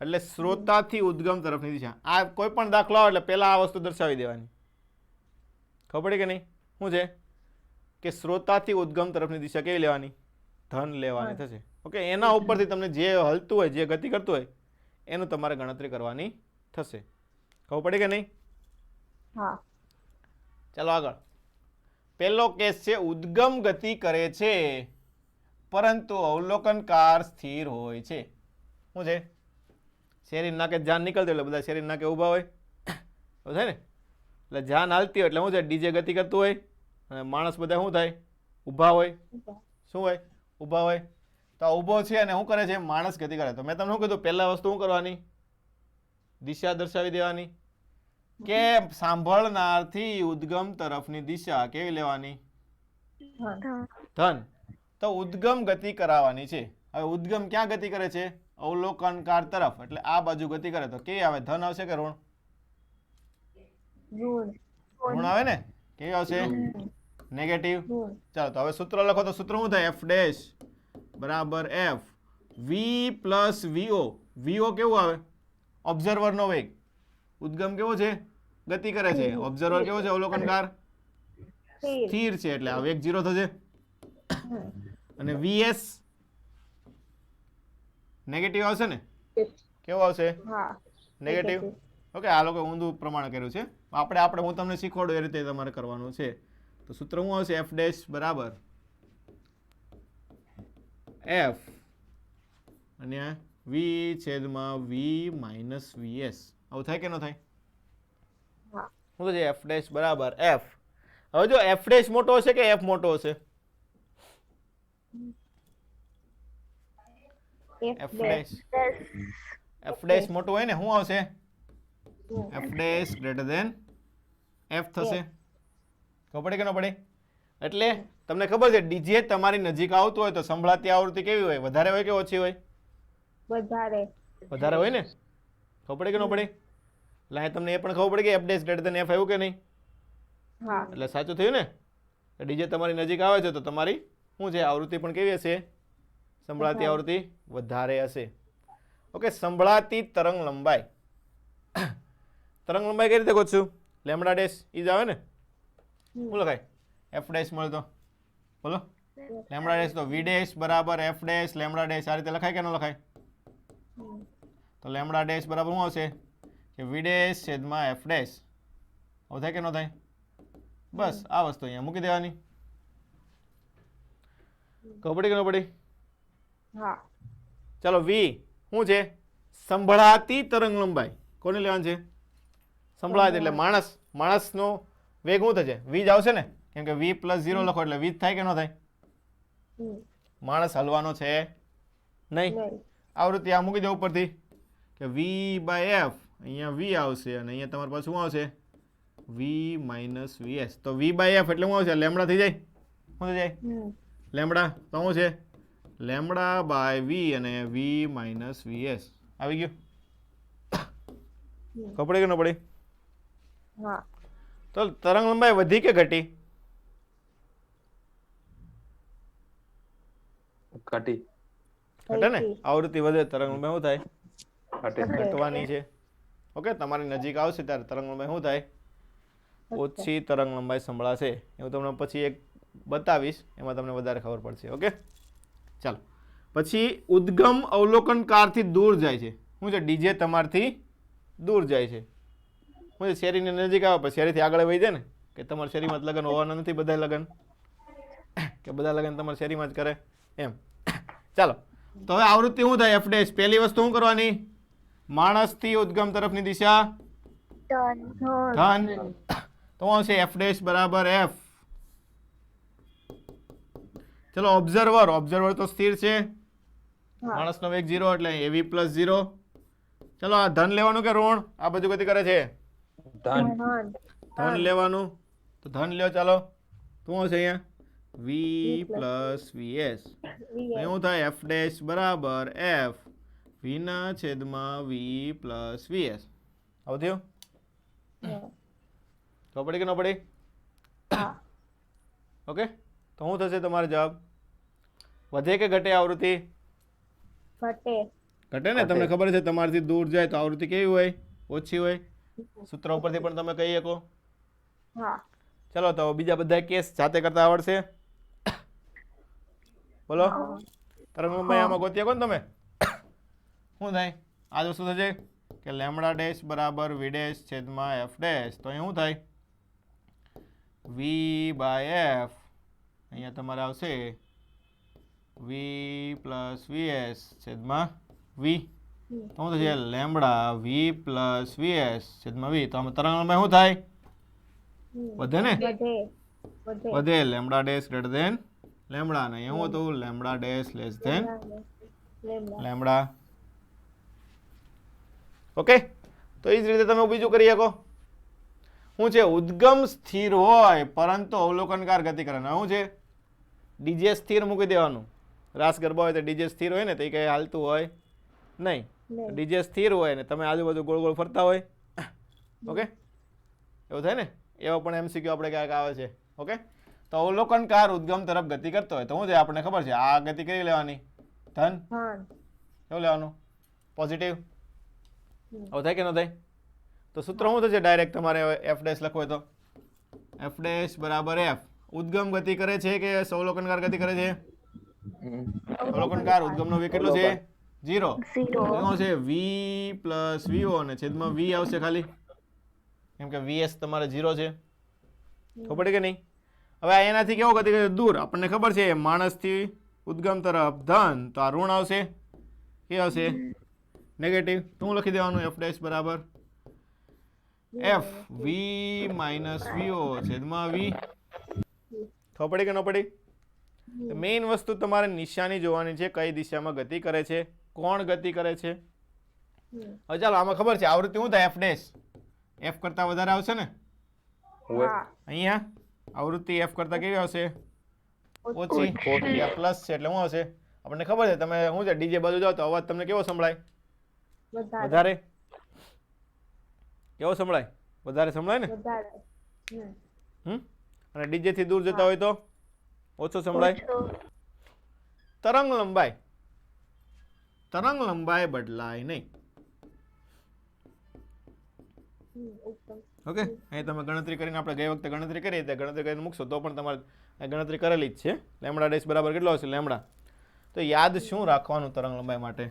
Speaker 1: એટલે શ્રોતાથી ઉદ્ગમ તરફની દિશા. આ કોઈ પણ દાખલો આવે એટલે પહેલા આ વસ્તુ દર્શાવી દેવાની. ખબર પડી કે નહીં? શું છે કે શ્રોતાથી ઉદ્ગમ તરફની દિશા કેવી લેવાની? ધન લેવાની થશે. ઓકે, એના ઉપરથી તમને જે હલતું હોય, જે ગતિ કરતું હોય એનું તમારે ગણતરી કરવાની થશે. ખબર પડી કે નહીં?
Speaker 4: હા.
Speaker 1: ચાલો આગળ. પહેલો કેસ છે ઉદ્ગમ ગતિ કરે છે પરંતુ અવલોકનકાર સ્થિર હોય છે. શું છે? શેરી નાકે જાન નીકળતી એટલે બધા શેરી નાકે ઊભા હોય, એવું થાય ને? એટલે જાન હાલતી હોય એટલે શું છે? ડીજે ગતિ કરતું હોય અને માણસ બધા શું થાય? ઊભા હોય. શું હોય? ઊભા હોય. તો આ ઊભો છે અને શું કરે છે? માણસ ગતિ કરે. તો મેં તમને શું કીધું? પહેલા વસ્તુ શું કરવાની? દિશા દર્શાવી દેવાની. કે સાંભળનારથી ઉદ્ગમ તરફની દિશા કેવી લેવાની? ધન. તો ઉદ્ગમ ગતિ કરાવવાની છે. હવે ઉદ્ગમ ક્યાં ગતિ કરે છે? અવલોકનકાર તરફ. એટલે આ બાજુ ગતિ કરે તો કેવી આવે? ધન આવશે કે ઋણ? ઋણ આવે ને? કેવી આવશે? નેગેટિવ. ચાલો, તો હવે સૂત્ર લખો. તો સૂત્ર શું થાય? એફ ડેશ બરાબર એફ વી પ્લસ વીઓ. વીઓ કેવું આવે? ઓબ્ઝર્વરનો વેગ. ઉદ્ગમ કેવો છે? ગતિ કરે છે. ઓબ્ઝર્વર કેવો છે? અવલોકનકાર સ્થિર છે એટલે આ વેગ 0 થશે. અને વીએસ નેગેટિવ આવશે ને? કેવો આવશે? નેગેટિવ. ઓકે, આ લોકો ઊંધું પ્રમાણ કર્યું છે. આપણે હું તમને શીખવાડું એ રીતે તમારે કરવાનું છે. તો સૂત્ર શું આવશે? એફ ડેશ બરાબર એફ અને વી છેદમાં વી માઇનસ વીએસ. આવું થાય કે ન થાય? શું છે? એફ ડેશ બરાબર એફ. હવે જો એફ ડેશ મોટો હશે કે એફ મોટો હશે? એફ ડેશ મોટો હોય ને, શું આવશે? F dash greater than F થશે. ખબર પડે કે ન પડે? એટલે તમને ખબર છે ડીજે તમારી નજીક આવતું હોય તો સંભળાતી આવૃત્તિ કેવી હોય? વધારે હોય કે ઓછી હોય? વધારે હોય ને? ખબર પડે કે ન પડે? એટલે અહીં તમને એ પણ ખબર પડે કે F dash greater than F આવ્યું કે નહીં? એટલે સાચું થયું ને? ડીજે તમારી નજીક આવે છે તો તમારી શું છે? આવૃત્તિ પણ કેવી હશે? સંભળાતી આવૃત્તિ વધારે હશે. ઓકે, સંભળાતી તરંગ લંબાઈ. તરંગ લંબાઈ કઈ રીતે ગોતશું? લેમ્ડા ડેશ ઈ જ આવે ને? શું લખાય? એફ ડેશ મળે તો બોલો. લેમ્ડા ડેશ તો વી ડેશ બરાબર એફ ડેશ લેમ્ડા ડેશ. આ રીતે લખાય કે ન લખાય? તો લેમ્ડા ડેશ બરાબર શું આવશે? કે વી ડેશ છેદમાં એફ ડેશ. આવું થાય કે ન થાય? બસ આ વસ્તુ અહીંયા મૂકી દેવાની. ખબર પડી કે ન પડી? ચાલો, વી શું છે? સંભળાતી તરંગ લંબાઈ. કોને લેવાની છે? સંભળાતી એટલે માણસનો વેગ શું થશે? વી જ આવશે ને? કેમ કે વી પ્લસ 0 લખો એટલે વી થાય કે ન થાય? માણસ હલવાનો છે નહીં. આવૃત્તિ આ મૂકી દો ઉપરથી કે વી બાય એફ. અહીંયા વી આવશે અને અહીંયા તમારી પાસે શું આવશે? વી માઇનસ વીએસ. તો વી બાય એફ એટલે શું આવશે? લેમ્ડા થઈ જાય. શું થઈ જાય? લેમ્ડા. તો શું છે? લેમ્ડા બાય વી અને વી માઇનસ વીએસ આવી ગયું. ખબર પડી કે ન પડી? તો તરંગ લંબાઈ વધી કે ઘટી?
Speaker 2: ઘટી.
Speaker 1: ઘટે ને? આવૃત્તિ વધે તરંગ લંબાઈ શું થાય? ઘટવાની છે. ઓકે, તમારી નજીક આવશે ત્યારે તરંગ લંબાઈ શું થાય? ઓછી તરંગ લંબાઈ સંભળાશે. હું તમને પછી એક બતાવીશ, એમાં તમને વધારે ખબર પડશે. ઓકે, ચાલો. પછી ઉદ્ગમ અવલોકનકારથી દૂર જાય છે. શું છે? ડીજે તમારથી દૂર જાય છે. હું શેરીની નજીક આવે પછી શેરીથી આગળ વહી જાય ને કે તમારા શેરીમાં જ લગ્ન હોવાના નથી બધા લગ્ન કે બધા લગ્ન તમારા શેરીમાં જ કરે એમ. ચાલો તો હવે આવૃત્તિ શું થાય એફ ડેશ. પહેલી વસ્તુ શું કરવાની? માણસથી ઉદ્ગમ તરફની દિશા ધન. તો શું આવશે? એફ ડેશ બરાબર એફ. ચલો ઓબ્ઝર્વર. ઓબ્ઝર્વર તો સ્થિર છે, માણસનો વેગ 0 એટલે એવી પ્લસ 0. ચલો આ ધન લેવાનું કે ઋણ? આ બધું ગતિ કરે છે ધન લેવાનું. તો ધન લ્યો. ચાલો શું હશે અહીંયા? વી પ્લસ વીએસ. શું થાય? એફ ડેશ બરાબર એફ વીના છેદમાં વી પ્લસ વીએસ. આવું થયું? ખબર પડી કે ન પડી? ઓકે. તો શું થશે તમારો જવાબ? વધે કે ઘટે આવૃત્તિ? ઘટે ને. તમને ખબર છે તમારાથી દૂર જાય તો આવૃત્તિ કેવી હોય? ઓછી હોય. સૂત્ર ઉપરથી પણ તમે કહી શકો. ચલો તો બીજા બધા કેસ જાતે કરતા આવડશે? બોલો. તરંગલંબાઈ આમાં ગોતી શકો ને તમે? શું થાય? આ જ વસ્તુ થશે કે લેમડા ડેશ બરાબર વી ડેશ છેદમાં એફ ડેશ. તો અહીં શું થાય? વી બાય એફ અહીંયા તમારે આવશે વી પ્લસ વીએસ છેદમાં વી. તો શું થશે? લેમડા વી પ્લસ વીએસ છેદમાં વી. તો આમાં તરંગલંબાઈ શું થાય? વધે ને? વધે. Lambda dash greater than lambda. ને એવું હતું lambda dash less than lambda. Okay. તો એ જ રીતે તમે બીજું કરી શકો. શું છે? ઉદ્ગમ સ્થિર હોય પરંતુ અવલોકનકાર ગતિ કરે. શું છે? ડીજે સ્થિર મૂકી દેવાનું. રાસ ગરબા હોય તો ડીજે સ્થિર હોય ને તો એ કઈ હાલતું હોય નહીં. ડીજે સ્થિર હોય ને તમે આજુબાજુ ગોળ ગોળ ફરતા હોય. ઓકે. એવું થાય ને? એવા પણ એમસીક્યુ આપણે ક્યાંક આવે છે. ઓકે. તો અવલોકનકાર ઉદ્ગમ તરફ ગતિ કરતો હોય તો શું છે? આપણને ખબર છે આ ગતિ કરી લેવાની ધન. કેવું લેવાનું? પોઝિટિવ. આવું થાય કે ન થાય? તો સૂત્ર શું થશે? ડાયરેક્ટ તમારે એફ ડેશ લખવું હોય તો એફ ડેશ બરાબર એફ. ઉદ્ગમ ગતિ કરે છે કે અવલોકનકાર ગતિ કરે છે? અવલોકનકાર. ઉદ્ગમનો વેગ કેટલો છે? 0. શું છે? વી પ્લસ વીઓ અને છેદમાં વી આવશે ખાલી, કેમ કે વીએસ તમારે 0 છે. ખબર પડી કે નહીં? હવે એનાથી કેવો ગતિ કરે? દૂર. આપણને ખબર છે માણસથી ઉદ્ગમ તરફ ધન, તો આ ઋણ આવશે. કે આવશે? નેગેટિવ. તો હું લખી દેવાનું એફ ડેશ બરાબર એફ વી માઇનસ વીઓ છેદમાં વી. ખબર પડી કે ન પડી? મેઇન વસ્તુ તમારે નિશાની જોવાની છે, કઈ દિશામાં ગતિ કરે છે, કોણ ગતિ કરે છે. હવે ચાલો આમાં ખબર છે આવૃત્તિ શું થાય? એફ ડેશ એફ કરતા વધારે આવશે ને? અહીંયા આવૃત્તિ એફ કરતા કેવી આવશે? ઓછી. પ્લસ છે એટલે શું આવશે? આપણને ખબર છે. તમે શું છે ડીજે બાજુ જાઓ તો અવાજ તમને કેવો સંભળાય? વધારે. કેવો સંભળાય? વધારે સંભળાય ને? અને ડીજે થી દૂર જતા હોય તો ઓછો સંભળાય. તરંગ લંબાઈ બદલાય નહીં. ઓકે. અહીં તમે ગણતરી કરીને આપણે ગઈ વખતે ગણતરી કરી તે ગણતરી કરીને મૂકશો તો પણ તમારે ગણતરી કરેલી જ છે. લેમડા ડેશ બરાબર કેટલો હશે? લેમડા. તો યાદ શું રાખવાનું તરંગ લંબાઈ માટે?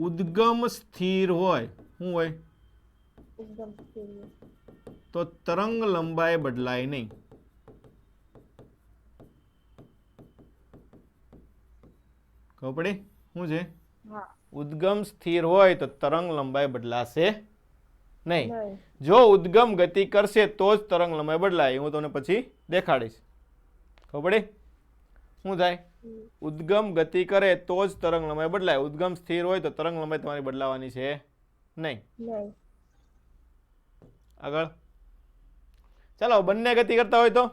Speaker 1: ઉદ્ગમ સ્થિર હોય. શું હોય? તો તરંગ લંબાઈ બદલાય નહીં. ખબર પડી? શું છે? ઉદ્ગમ સ્થિર હોય તો તરંગ લંબાઈ બદલાશે નહીં. જો ઉદ્ગમ ગતિ કરશે તો જ તરંગ લંબાઈ બદલાય. હું તમને પછી દેખાડીશ. ખબર પડી? શું થાય? ઉદ્ગમ ગતિ કરે તો જ તરંગ લંબાઈ બદલાય. ઉદ્ગમ સ્થિર હોય તો તરંગ લંબાઈ તમારી બદલાવાની છે નહીં. આગળ ચાલો. બંને ગતિ કરતા હોય તો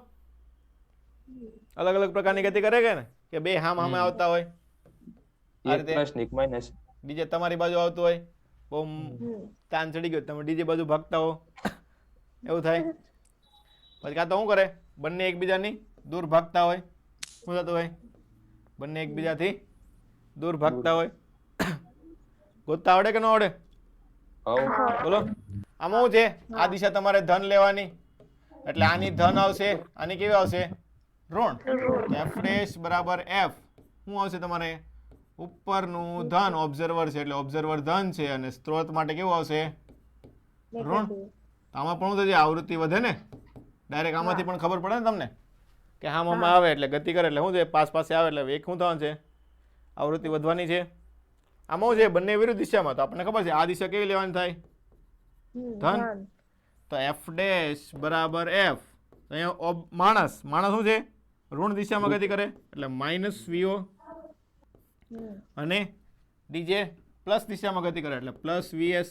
Speaker 1: અલગ અલગ પ્રકારની ગતિ કરે કે ને? કે બે હામ હામે આવતા હોય. આ રીતે ડીજે તમારી બાજુ આવતું હોય, બહુ તાન ચડી ગયો, તમે ડીજે બાજુ ભાગતા હો, એવું થાય. પછી કાં તો શું કરે? બંને એકબીજાની દૂર ભાગતા હોય. શું થતું હોય? બંને એકબીજાથી દૂર ભાગતા હોય. ગોતતા આવડે કે ન આવડે? બોલો. આમાં શું છે? આ દિશા તમારે ધન લેવાની એટલે આની ધન આવશે, આની કેવી આવશે? ઋણ. એફ ડેશ બરાબર એફ. શું આવશે તમારે? ઉપરનું ધન. ઓબ્ઝર્વર છે એટલે ઓબ્ઝર્વર ધન છે અને સ્ત્રોત માટે કેવું આવશે? ઋણ. આમાં પણ શું થશે? આવૃત્તિ વધે ને. ડાયરેક્ટ આમાંથી પણ ખબર પડે ને તમને કે આમાં આવે એટલે ગતિ કરે એટલે શું છે? પાસ પાસે આવે એટલે એક શું થવાનું છે? આવૃત્તિ વધવાની છે. આમાં શું છે? બંને વિરુદ્ધ દિશામાં. તો આપણને ખબર છે આ દિશા કેવી લેવાની થાય? ધન. તો એફ ડેશ બરાબર એફ. અહીંયા માણસ શું છે? ઋણ દિશામાં ગતિ કરે એટલે માઇનસ વીઓ, અને ડીજે પ્લસ દિશામાં ગતિ કરે એટલે પ્લસ વીએસ.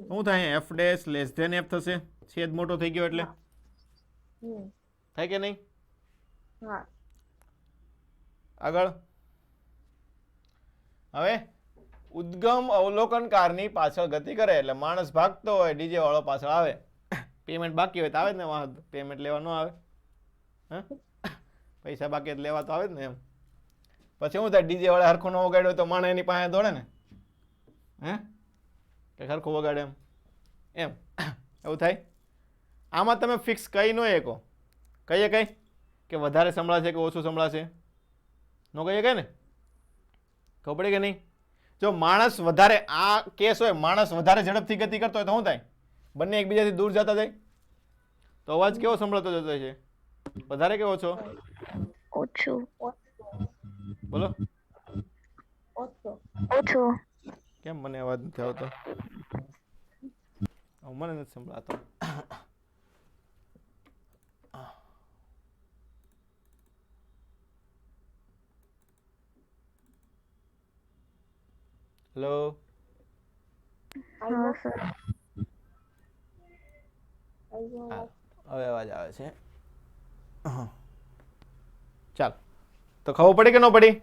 Speaker 1: શું થાય? F dash less than F થશે. છેદ મોટો થઈ ગયો એટલે થાય કે નહીં? આગળ હવે ઉદ્ગમ અવલોકનકારની પાછળ ગતિ કરે એટલે માણસ ભાગતો હોય, ડીજે વાળો પાછળ આવે. પેમેન્ટ બાકી હોય તો આવે જ ને, પેમેન્ટ લેવા ન આવે? હા, પૈસા બાકી લેવા તો આવે જ ને એમ. પછી શું થાય? ડીજે વાળા હરખો ન વગાડ્યો તો માણસ એની પાસે દોડે ને, હે કે હરખો વગાડે એમ એમ એવું થાય. આમાં તમે ફિક્સ કહી ન શકો. કહીએ કઈ કે વધારે સંભળાશે કે ઓછું સંભળાશે? ન કહીએ કઈ ને. ખબર પડી કે નહીં? જો માણસ વધારે, આ કેસ હોય, માણસ વધારે ઝડપથી ગતિ કરતો હોય તો શું થાય? બંને એકબીજાથી દૂર જતા જાય તો અવાજ કેવો સંભળાતો જતો છે? વધારે કે ઓછો?
Speaker 3: ઓછો.
Speaker 1: બોલો.
Speaker 3: ઓછો.
Speaker 1: કેમ મને અવાજ નથી આવતો? મને નથી સંભળાતો. હેલો.
Speaker 3: હા સર.
Speaker 1: હવે અવાજ આવે છે. ચાલ, તો ખબર પડી કે ન પડી?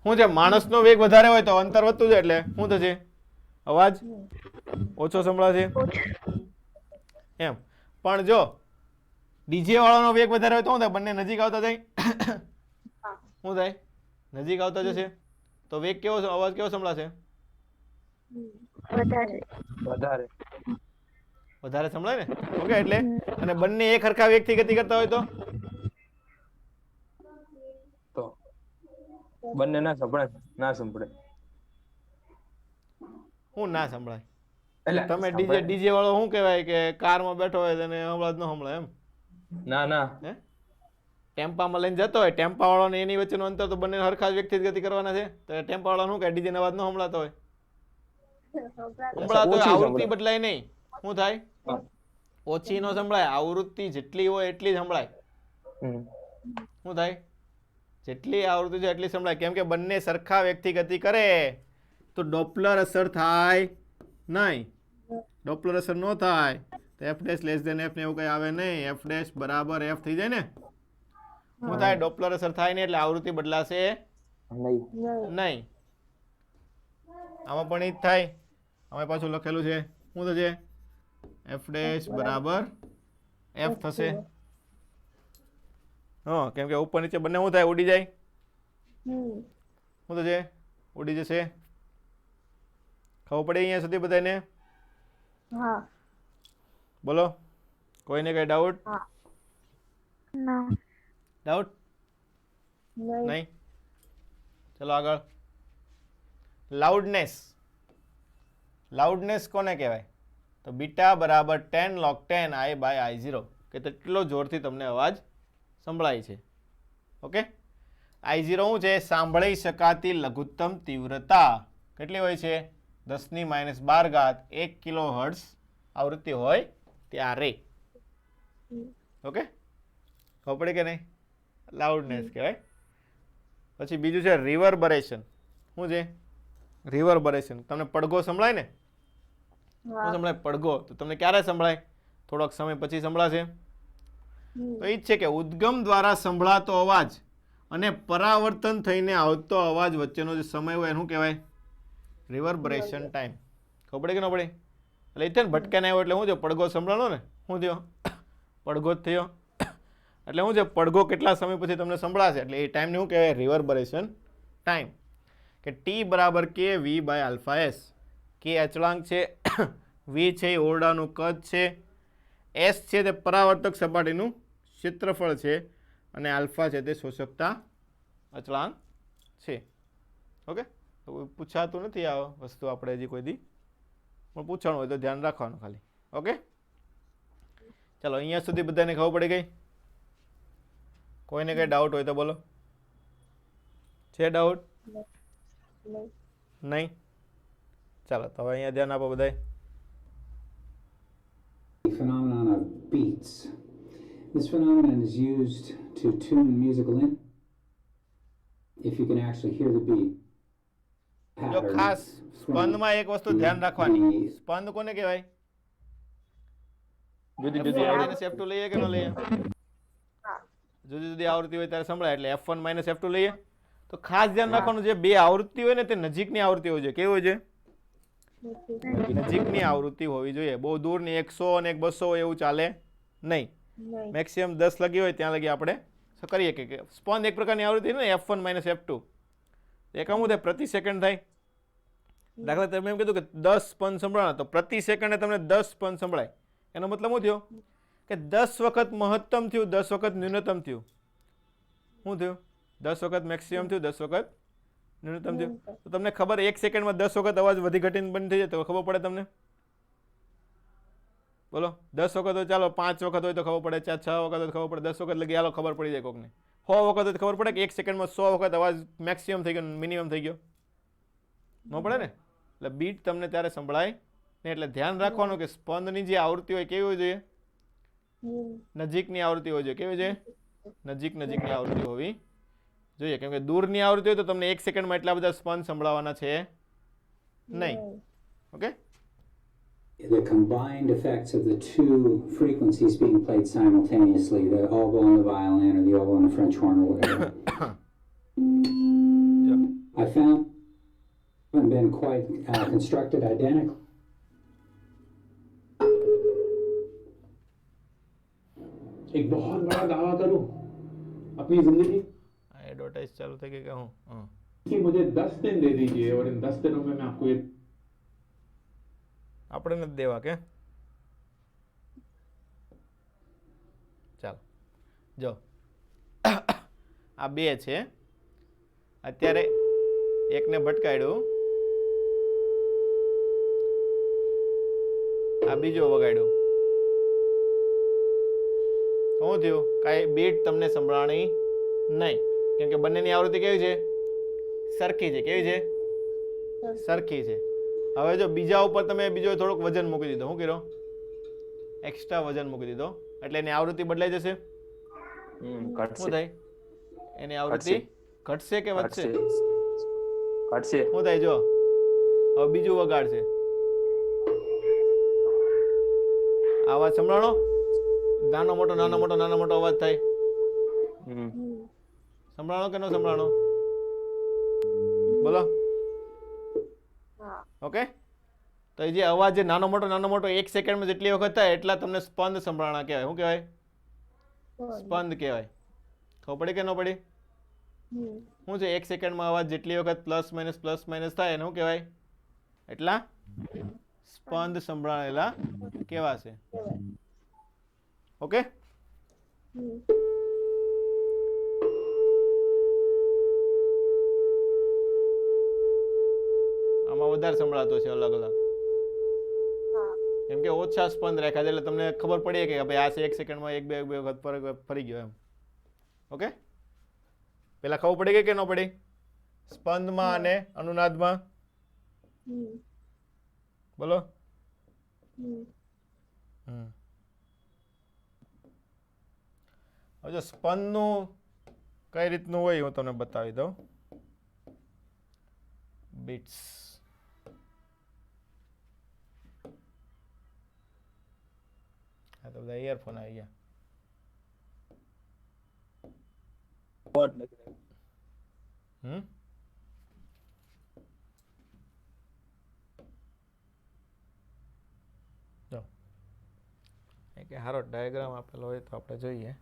Speaker 1: શું છે? માણસનો વેગ વધારે હોય તો અંતર વધતું જાય એટલે શું થશે? અવાજ ઓછો સંભળાશે એમ. પણ જો ડીજે વાળાનો વેગ વધારે હોય તો શું થાય? બંને નજીક આવતા જાય. શું થાય? નજીક આવતા જશે તો વેગ કેવો, અવાજ કેવો સંભળાશે? વધારે સંભળાય ને. ઓકે, એટલે અને બંને એક હરખા વેગથી ગતિ કરતા હોય તો
Speaker 2: બંને ના સંભળાય.
Speaker 1: હું ના સંભળાય?
Speaker 2: એટલે
Speaker 1: તમે ડીજે વાળો શું કહેવાય કે કારમાં બેઠો હોય તેને અવાજ ન સંભળાય એમ?
Speaker 2: ના
Speaker 1: હે, ટેમ્પામાં લઈને જતો હોય, ટેમ્પા વાળો ને એની વચ્ચેનું અંતર તો બંને હરખા જ વ્યક્તિ ગતિ કરવાના છે. તો ટેમ્પા વાળા શું કહે? ડીજે અવાજ ન સંભળાતો હોય? સંભળાતો હોય. આવૃત્તિ બદલાય નહીં. શું થાય? ઓછી નો સંભળાય. આવૃત્તિ જેટલી હોય એટલી જ સંભળાય. શું થાય? જેટલી આવૃત્તિ છે એટલી સંભળાય. કેમ કે બંને સરખા વેગથી ગતિ કરે તો ડોપલર અસર થાય નહીં. ડોપલર અસર ન થાય તો F dash less than F ને એવું કઈ આવે નહીં. એફ ડેશ બરાબર એફ થઈ જાય ને. શું થાય? ડોપલર અસર થાય નહીં એટલે આવૃત્તિ બદલાશે નહીં. આમાં પણ એ જ થાય. આમાં પાછું લખેલું છે. શું થશે? એફ ડેશ બરાબર એફ થશે. હા, કેમ કે ઉપર નીચે બંને શું થાય? ઉડી જાય. શું થશે? ઉડી જશે. ખબર પડે અહીંયા સુધી બધાને? બોલો, કોઈને કઈ ડાઉટ? ડાઉટ નહીં? ચલો આગળ. લાઉડનેસ. લાઉડનેસ કોને કહેવાય? તો બીટા બરાબર 10 log 10 I/I0, કે તેટલો જોરથી તમને અવાજ સંભળાય છે. ઓકે, I0 શું છે? સાંભળી શકાતી લઘુત્તમ તીવ્રતા કેટલી હોય છે? 10⁻12 1 કિલોહર્ટ્ઝ આવૃત્તિ હોય ત્યારે. ઓકે, ખબર પડી કે નહીં? લાઉડનેસ કહેવાય. પછી બીજું છે રિવર્બરેશન. શું છે રિવર્બરેશન? તમને પડઘો સંભળાય ને? શું સંભળાય? પડઘો. તો તમને ક્યારે સંભળાય? થોડોક સમય પછી સંભળાશે. તો એ જ છે કે ઉદ્ગમ દ્વારા સંભળાતો અવાજ અને પરાવર્તન થઈને આવતો અવાજ વચ્ચેનો જે સમય હોય એનું કહેવાય રિવર્બરેશન ટાઈમ. ખબર પડે કે ન પડે? એટલે એ ને ભટકાને આવ્યો એટલે શું થયો? પડઘો સંભળાણો ને. શું થયો? પડઘો જ થયો. એટલે શું છે? પડઘો કેટલા સમય પછી તમને સંભળાશે એટલે એ ટાઈમને શું કહેવાય? રિવર્બરેશન ટાઈમ. કે ટી બરાબર કે વી બાય આલ્ફા એસ. કે અચળાંક છે, વી છે એ ઓરડાનું કદ છે, એસ છે તે પરાવર્તક સપાટીનું ક્ષેત્રફળ છે, અને આલ્ફા છે તે શોષકતા અચળાંક છે. ઓકે, પૂછાતું નથી આ વસ્તુ આપણે હજી કોઈ દી પણ પૂછવાનું હોય તો ધ્યાન રાખવાનું ખાલી. ઓકે, ચાલો અહીંયા સુધી બધાને ખબર પડી ગઈ? કોઈને કંઈ ડાઉટ હોય તો બોલો. છે ડાઉટ? નહીં? ચાલો તો હવે અહીંયા ધ્યાન આપો બધાય.
Speaker 6: Phenomenon of beats. This phenomenon is used to tune musical in. If you can actually hear the beat
Speaker 1: જો
Speaker 6: pattern.
Speaker 1: ખાસ સ્પંદમાં એક વસ્તુ ધ્યાન રાખવાની. સ્પંદ કોને કહેવાય?
Speaker 2: જુદી જુદી આવૃત્તિ.
Speaker 1: F2 લઈએ કે ન લઈએ? જુદી જુદી આવૃત્તિ હોય ત્યારે સંભળાય એટલે F1 - F2 લઈએ. તો ખાસ ધ્યાન રાખવાનું, જે બે આવૃત્તિ હોય ને તે નજીકની આવૃત્તિ હોય છે. કેવી હોય છે? નજીકની આવૃત્તિ હોવી જોઈએ. બહુ દૂરની 100 અને 200 હોય એવું ચાલે નહીં. મેક્સિમમ 10 લગી હોય ત્યાં લગી આપણે કરીએ કે સ્પંદ એક પ્રકારની આવૃત્તિ ને F1 - F2 એક આમ થાય પ્રતિ સેકન્ડ થાય. દાખલા તમે એમ કીધું કે 10 સ્પંદ સંભળાણા, તો પ્રતિ સેકન્ડે તમને 10 સ્પંદ સંભળાય. એનો મતલબ શું થયો કે 10 વખત મહત્તમ થયું, 10 વખત ન્યૂનતમ થયું. શું થયું? 10 વખત મેક્સિમમ થયું, 10 વખત ન્યૂનતમ થયું. તો તમને ખબર 1 સેકન્ડમાં 10 વખત અવાજ વધી ઘટીને બંધ થઈ જાય તો ખબર પડે તમને? બોલો, 10 વખત હોય ચાલો, 5 વખત હોય તો ખબર પડે, 6 વખત હોય તો ખબર પડે, 10 વખત લગી હાલો ખબર પડી જાય કોકને. 100 વખત હોય તો ખબર પડે કે 1 સેકન્ડમાં 100 વખત અવાજ મેક્સિમમ થઈ ગયો, મિનિમમ થઈ ગયો? ન પડે ને. એટલે બીટ તમને ત્યારે સંભળાય ને. એટલે ધ્યાન રાખવાનું કે સ્પંદની જે આવૃત્તિ હોય કેવી હોવી જોઈએ? નજીકની આવૃત્તિ હોવી જોઈએ. કેવી જોઈએ? નજીકની આવૃત્તિ હોવી જોઈએ. કેમ કે દૂરની આવૃત્તિ હોય તો તમને 1 સેકન્ડમાં એટલા બધા સ્પંદ સંભળાવાના છે નહીં. Okay,
Speaker 6: The combined effects of the two frequencies being played simultaneously, the oboe on the violin or the oboe on the French horn or whatever. I found haven't been quite constructed identical.
Speaker 7: एक बहुत बड़ा दावा करूं अपनी जिंदगी
Speaker 1: advertise चालू थे कि हूँ
Speaker 7: कि मुझे 10 दिन दे दीजिए और इन 10 दिनों में मैं आपको ये
Speaker 1: આપણે નથી દેવા કે? ચાલો જો આ બે છે. અત્યારે એકને ભટકાડ્યું, આ બીજો વગાડ્યો. શું થયું? કાંઈ બીટ તમને સંભળાણી નહીં. કેમ કે બંનેની આવૃત્તિ કેવી છે? સરખી છે. કેવી છે? સરખી છે. હવે જો બીજા ઉપર તમે બીજો થોડુંક વજન મૂકી દીધો. શું કર્યો? એક્સ્ટ્રા વજન મૂકી દીધો એટલે એની આવૃત્તિ બદલાઈ જશે. શું થાય? એની આવૃત્તિ ઘટશે કે વધશે?
Speaker 2: ઘટશે.
Speaker 1: શું થાય? જો હવે બીજું વગાડશે, આવાજ સંભળાણો? નાનો મોટો અવાજ થાય. સંભળાણો કે ન સંભળાણો? બોલો. ઓકે, તો એ જે અવાજ જે નાનો મોટો 1 સેકન્ડમાં જેટલી વખત થાય એટલા તમને સ્પંદ સંભળાણા કહેવાય. શું કહેવાય? સ્પંદ કહેવાય. ખબર પડી કે ન પડી? શું છે? 1 સેકન્ડમાં અવાજ જેટલી વખત પ્લસ માઇનસ થાય એને શું કહેવાય? એટલા સ્પંદ સંભળાયેલા કહેવાશે. ઓકે, આમાં વધારે સંભળાતો છે અલગ અલગ. કેમ કે ઓછા સ્પંદ રાખ્યા છે એટલે તમને ખબર પડી કે ભાઈ આ છે 1 સેકન્ડમાં 1-2 વખત ફરી ગયો એમ. ઓકે, પેલા ખબર પડી ગઈ કે ન પડી? સ્પંદમાં અને અનુનાદમાં. બોલો. હવે જો સ્પંદનું કઈ રીતનું હોય હું તમને બતાવી દઉં. બીટ્સ આ તો બધા ઇયરફોન આવી ગયા. જો એક હારો ડાયાગ્રામ આપેલો હોય તો આપણે જોઈએ.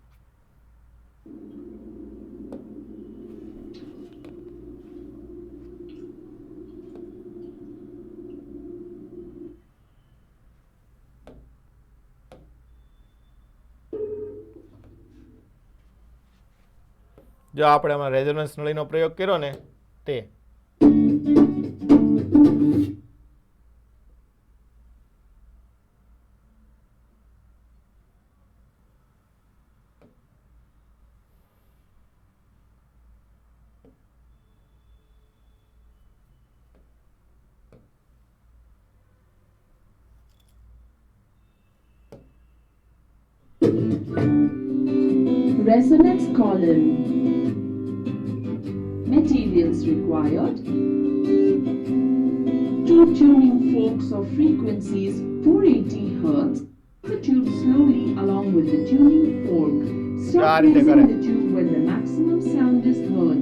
Speaker 1: જો આપણે આમાં રેઝોનન્સ નળીનો પ્રયોગ કર્યો ને તે
Speaker 8: Resonance column. Materials required. 2 tuning forks of frequencies 480 Hz. The tube slowly along with the tuning fork. Stop raising the tube when the maximum sound is heard.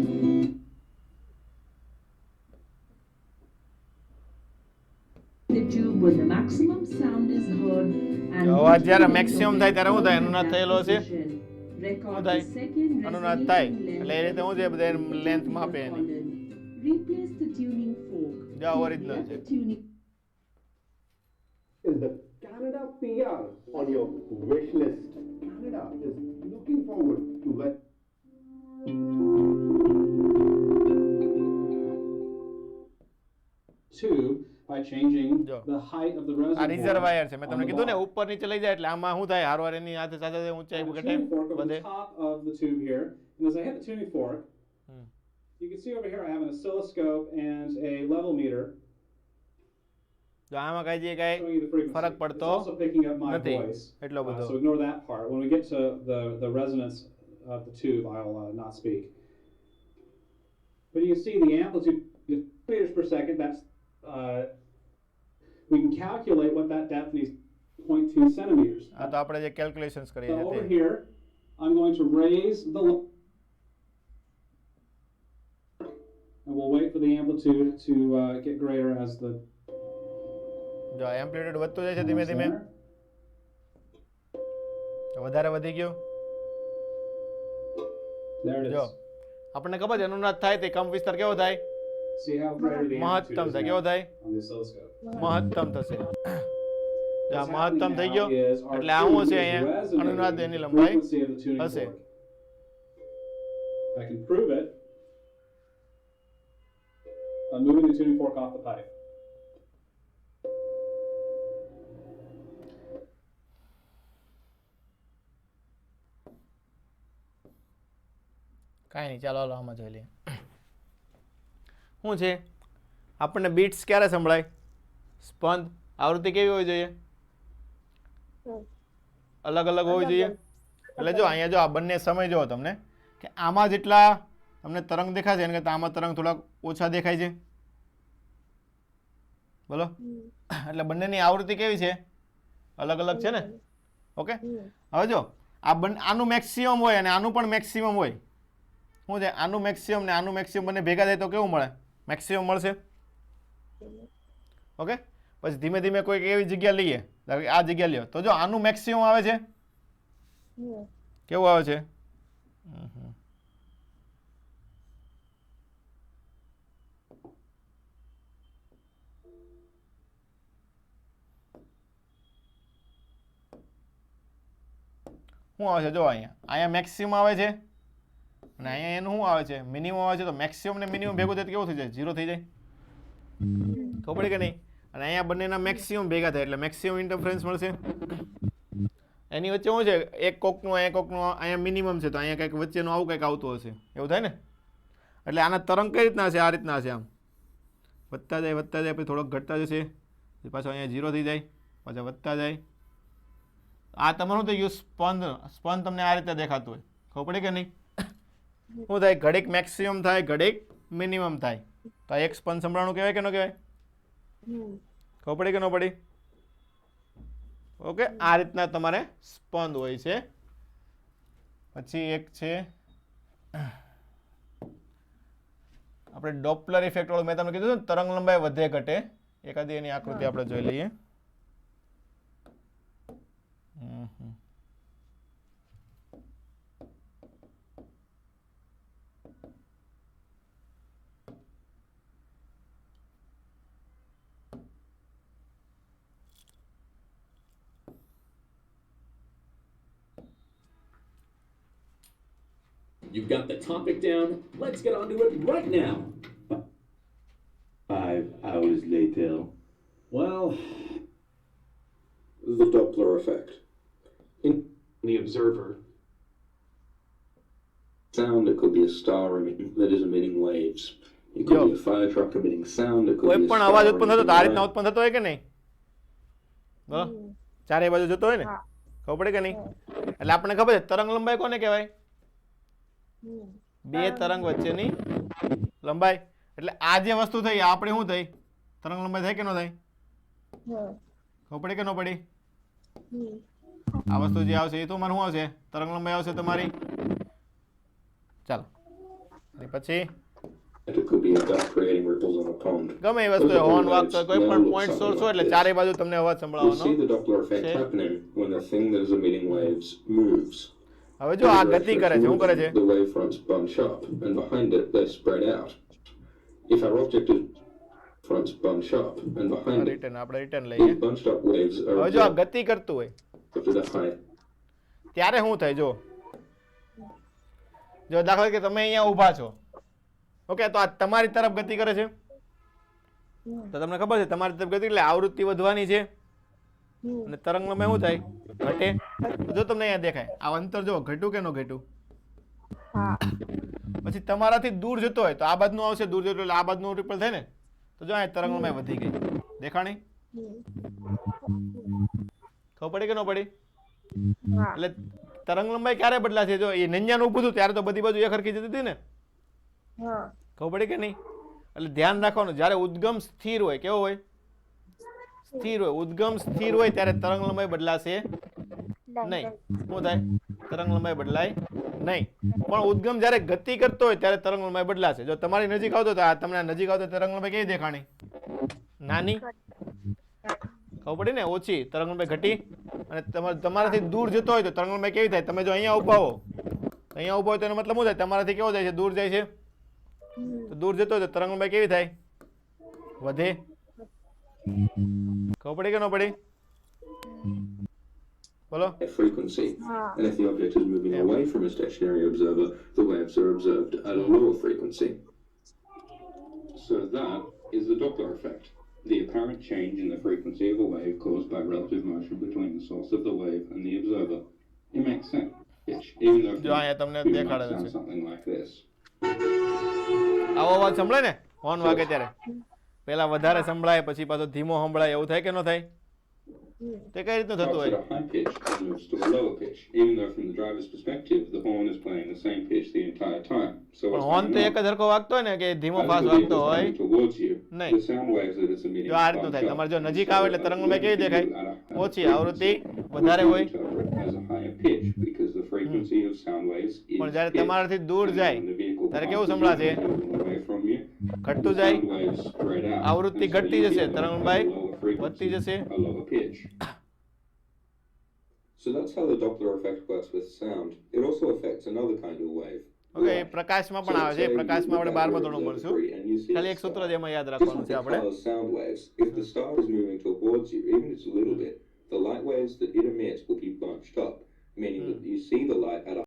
Speaker 8: The tube when the maximum sound is heard and
Speaker 1: અવાજ જ્યારે maximum થાય ત્યારે શું થાય? અનુનાદ થયેલો છે.
Speaker 8: Record
Speaker 1: શું
Speaker 8: the
Speaker 1: થાય?
Speaker 8: second
Speaker 1: અનુનાદ
Speaker 8: resonation
Speaker 1: થાય
Speaker 8: length
Speaker 1: એટલે એ રીતે શું છે બધા લેન્થ માપે એની.
Speaker 8: Replace the tuning fork.
Speaker 1: જો ઓરિજિનલ છે.
Speaker 8: Tuning
Speaker 7: Is the Canada PR on your wish list? Canada is looking forward to let. Tube by changing
Speaker 1: જો.
Speaker 7: the height of the
Speaker 1: આ
Speaker 7: reservoir.
Speaker 1: રિઝર્વાયર છે. મેં
Speaker 7: on
Speaker 1: તમને
Speaker 7: the
Speaker 1: કીધું ને
Speaker 7: bottom.
Speaker 1: ઉપર નીચે લઈ જાય એટલે આમાં શું થાય? હારવાર એની સાથે સાથે ઊંચાઈ
Speaker 7: I have a
Speaker 1: ઘટે
Speaker 7: tuning fork over
Speaker 1: વધે.
Speaker 7: the top of the tube here, and as I hit the tuning fork,
Speaker 1: Hmm.
Speaker 7: you can see over here I have an oscilloscope and a level meter
Speaker 1: જો આમાં કઈ જગ્યાએ કાંઈ
Speaker 7: showing you the frequency.
Speaker 1: ફરક
Speaker 7: It's
Speaker 1: પડતો
Speaker 7: also picking up my
Speaker 1: નથી.
Speaker 7: voice,
Speaker 1: એટલો બધો.
Speaker 7: so ignore that part. When we get to the resonance of the tube, I'll not speak. But you can see the amplitude is meters per second. That's we can calculate what that depth is, 0.2 centimeters.
Speaker 1: આ તો આપણે જે calculations કરીએ
Speaker 7: So
Speaker 1: છીએ
Speaker 7: over
Speaker 1: તે.
Speaker 7: here, I'm going to raise the and we'll wait for the amplitude to get greater as the
Speaker 1: જો amplitude વધતું જાય છે ધીમે ધીમે. વધારે વધી ગયો.
Speaker 7: There it
Speaker 1: જો
Speaker 7: is.
Speaker 1: આપણને ખબર છે અનુનાદ થાય તે કંપ વિસ્તાર કેવો થાય?
Speaker 7: See how greater the amplitude
Speaker 1: મહત્તમ
Speaker 7: is
Speaker 1: થાય.
Speaker 7: now
Speaker 1: કેવો થાય?
Speaker 7: on the oscilloscope.
Speaker 1: મહત્તમ થશે. જો આ
Speaker 7: What's
Speaker 1: મહત્તમ
Speaker 7: happening
Speaker 1: થઈ
Speaker 7: now
Speaker 1: ગયો
Speaker 7: is our
Speaker 1: એટલે આ
Speaker 7: tube
Speaker 1: શું હશે?
Speaker 7: is
Speaker 1: અહીંયા
Speaker 7: resonating
Speaker 1: અનુનાદ
Speaker 7: with
Speaker 1: એની
Speaker 7: the
Speaker 1: લંબાઈ
Speaker 7: frequency of the tuning
Speaker 1: હશે.
Speaker 7: fork. I can prove it by moving the tuning fork off the pipe.
Speaker 1: કાંઈ નહીં, ચાલો હાલો આમાં જોઈ લઈએ. શું છે? આપણને બીટ્સ ક્યારે સંભળાય? સ્પંદ આવૃત્તિ કેવી હોવી જોઈએ? અલગ અલગ હોવી જોઈએ. એટલે જો અહીંયા જો આ બંને સમય જો તમને કે આમાં જેટલા તમને તરંગ દેખાશે એને કરતાં આમાં તરંગ થોડાક ઓછા દેખાય છે. બોલો. એટલે બંનેની આવૃત્તિ કેવી છે? અલગ અલગ છે ને? ઓકે. હવે જો આ આનું મેક્સિમમ હોય અને આનું પણ મેક્સિમમ હોય. શું છે? આનું મેક્સિમમ ને આનું મેક્સિમમ બંને ભેગા થાય તો કેવું મળે? મેક્સિમમ મળશે. ઓકે. પછી ધીમે ધીમે કોઈક એવી જગ્યા લઈએ, ધારો કે આ જગ્યા લ્યો, તો જો આનું મેક્સિમમ આવે છે. કેવું આવે છે? શું આવે છે? જો અહીંયા મેક્સિમમ આવે છે અને અહીંયા એનું શું આવે છે? મિનિમમ આવે છે. તો મેક્સિમમ ને મિનિમમ ભેગું થાય તો કેવું થઈ જાય? 0 થઈ જાય. ખબર પડી કે નહીં? અને અહીંયા બંનેના મેક્સિમમ ભેગા થાય એટલે મેક્સિમમ ઇન્ટરફરન્સ મળશે. એની વચ્ચે શું છે? એક કોકનું અહીંયા કોકનું અહીંયા મિનિમમ છે તો અહીંયા કંઈક વચ્ચેનું આવું કંઈક આવતું હશે. એવું થાય ને? એટલે આના તરંગ કઈ રીતના હશે? આ રીતના હશે. આમ વધતા જાય પછી થોડોક ઘટતા જશે, પાછો અહીંયા 0 થઈ જાય, પાછા વધતા જાય. આ તમારું થઈ ગયું સ્પંદ. સ્પંદ તમને આ રીતે દેખાતું હોય. ખબર પડી કે નહીં? શું થાય? ઘડીક મેક્સિમમ થાય, ઘડીક મિનિમમ થાય. તો આ એક સ્પંદ સંભળાણું કહેવાય કે ન કહેવાય? ખબર પડી કે ન પડી? ઓકે. આ રીતના તમારે સ્પંદ હોય છે. પછી એક છે આપણે ડોપલર ઇફેક્ટ વાળું. મેં તમને કીધું ને તરંગ લંબાઈ વધે ઘટે. એકાદી એની આકૃતિ આપણે જોઈ લઈએ.
Speaker 9: You've got the topic down. Let's get on to it right now.
Speaker 10: 5 hours later.
Speaker 7: Well,
Speaker 10: The Doppler effect. In the observer, sound, it could be a star that is emitting waves. It could be a fire truck emitting sound. It could
Speaker 1: કોઈ
Speaker 10: be a
Speaker 1: પણ
Speaker 10: star
Speaker 1: અવાજ ઉત્પન્ન થતો તો આ
Speaker 10: emitting
Speaker 1: રીતના
Speaker 10: light.
Speaker 1: ઉત્પન્ન થતો હોય કે નહીં? ચારે બાજુ જતો હોય ને ખબર પડે કે નહીં? એટલે આપણને ખબર છે તરંગ લંબાઈ કોને કહેવાય? બે તરંગ વચ્ચેની લંબાઈ. એટલે આ જે વસ્તુ થઈ આપણે શું થઈ? તરંગ લંબાઈ થાય કે ન થાય? ખબર પડી કે ન પડી? આ વસ્તુ જે આવશે એ તો મારું શું આવશે? તરંગ લંબાઈ આવશે તમારી. ચાલો પછી ગમે એ વસ્તુ હોર્ન વાગતો હોય, કોઈ પણ પોઈન્ટ સોર્સ હોય એટલે ચારે બાજુ તમને અવાજ સંભળાવવાનો. હવે જો આ ગતિ કરે છે, શું કરે છે? રિટર્ન લઈએ. હવે જો આ ગતિ કરતું હોય ત્યારે શું થાય? જો દાખલા કે તમે અહીંયા ઊભા છો, ઓકે, તો આ તમારી તરફ ગતિ કરે છે, તો તમને ખબર છે તમારી તરફ ગતિ એટલે આવૃત્તિ વધવાની છે અને તરંગ લંબાઈ શું થાય? ઘટે. જો તમને અહીંયા દેખાય આ અંતર જો ઘટ્યું કે ન ઘટ્યું? પછી તમારાથી દૂર જતો હોય તો આ બાજુનું આવશે, દૂર જતો એટલે આ બાજુનું રિપલ થાય ને, તો જો અહીંયા તરંગ લંબાઈ વધી ગઈ. દેખાણી? ખબર પડી કે ન પડી? એટલે તરંગ લંબાઈ ક્યારે બદલાશે? જો એ નંજાનું ઊભું હતું ત્યારે તો બધી બાજુ એક હરખી જતી હતી ને. ખબર પડી કે નહીં? એટલે ધ્યાન રાખવાનું, જ્યારે ઉદ્ગમ સ્થિર હોય, કેવો હોય? સ્થિર હોય. ઉદ્ગમ સ્થિર હોય ત્યારે તરંગ લંબાઈ બદલાશે નહીં. શું થાય? તરંગ લંબાઈ બદલાય નહીં. પણ ઉદ્ગમ જ્યારે ગતિ કરતો હોય ત્યારે તરંગ લંબાઈ બદલાશે. જો તમારી નજીક આવતો તો તમને નજીક આવતો તરંગ લંબાઈ કેવી દેખાણી? નાની. ખબર પડી ને? ઓછી. તરંગ લંબાઈ ઘટી. અને તમારાથી દૂર જતો હોય તો તરંગ લંબાઈ કેવી થાય? તમે જો અહીંયા ઉભા હો, અહીંયા ઉભા હોય તો એનો મતલબ શું થાય? તમારાથી કેવો જાય છે? દૂર જાય છે. તો દૂર જતો હોય તો તરંગ લંબાઈ કેવી થાય? વધે. ખબર પડી કે ન પડી? બોલો.
Speaker 10: Frequency, and if the object is moving away from a stationary observer, the waves are observed at a lower frequency. So that is the Doppler effect, the apparent change in the frequency of a wave caused by relative motion between the source of the wave and the observer. It makes sense, even though it might sound something like this.
Speaker 1: આવો અવાજ સંભળાય ને horn વાગે ત્યારે? પહેલા વધારે સંભળાય, પછી પાછો ધીમો સંભળાય, એવું થાય કે ન થાય? તે કઈ રીતનું થતું હોય? હોર્ન તો એક જ હરખો વાગતો હોય ને કે ધીમો ફાસ્ટ વાગતો હોય નહીં? જો આ રીતનું થાય. તમારે જો નજીક આવે એટલે તરંગ લંબાઈ કેવી દેખાય? ઓછી. આવૃત્તિ વધારે હોય. પણ જયારે તમારાથી દૂર જાય ત્યારે કેવું સંભળાશે? ઘટતું જાય. આવૃત્તિ ઘટતી જશે, તરંગ લંબાઈ વધતી જશે.
Speaker 10: So that's how the Doppler effect works with sound. It also affects another kind of wave.
Speaker 1: Okay, પ્રકાશમાં પણ આવે છે. પ્રકાશમાં આપણે 12મા ધોરણમાં ભણશું. ખાલી એક સૂત્ર જ એમાં યાદ રાખવાનું છે આપણે.
Speaker 10: Sound waves. If the star is moving towards you, even just a little bit, the light waves that it emits will be bunched up, meaning that you see the light at a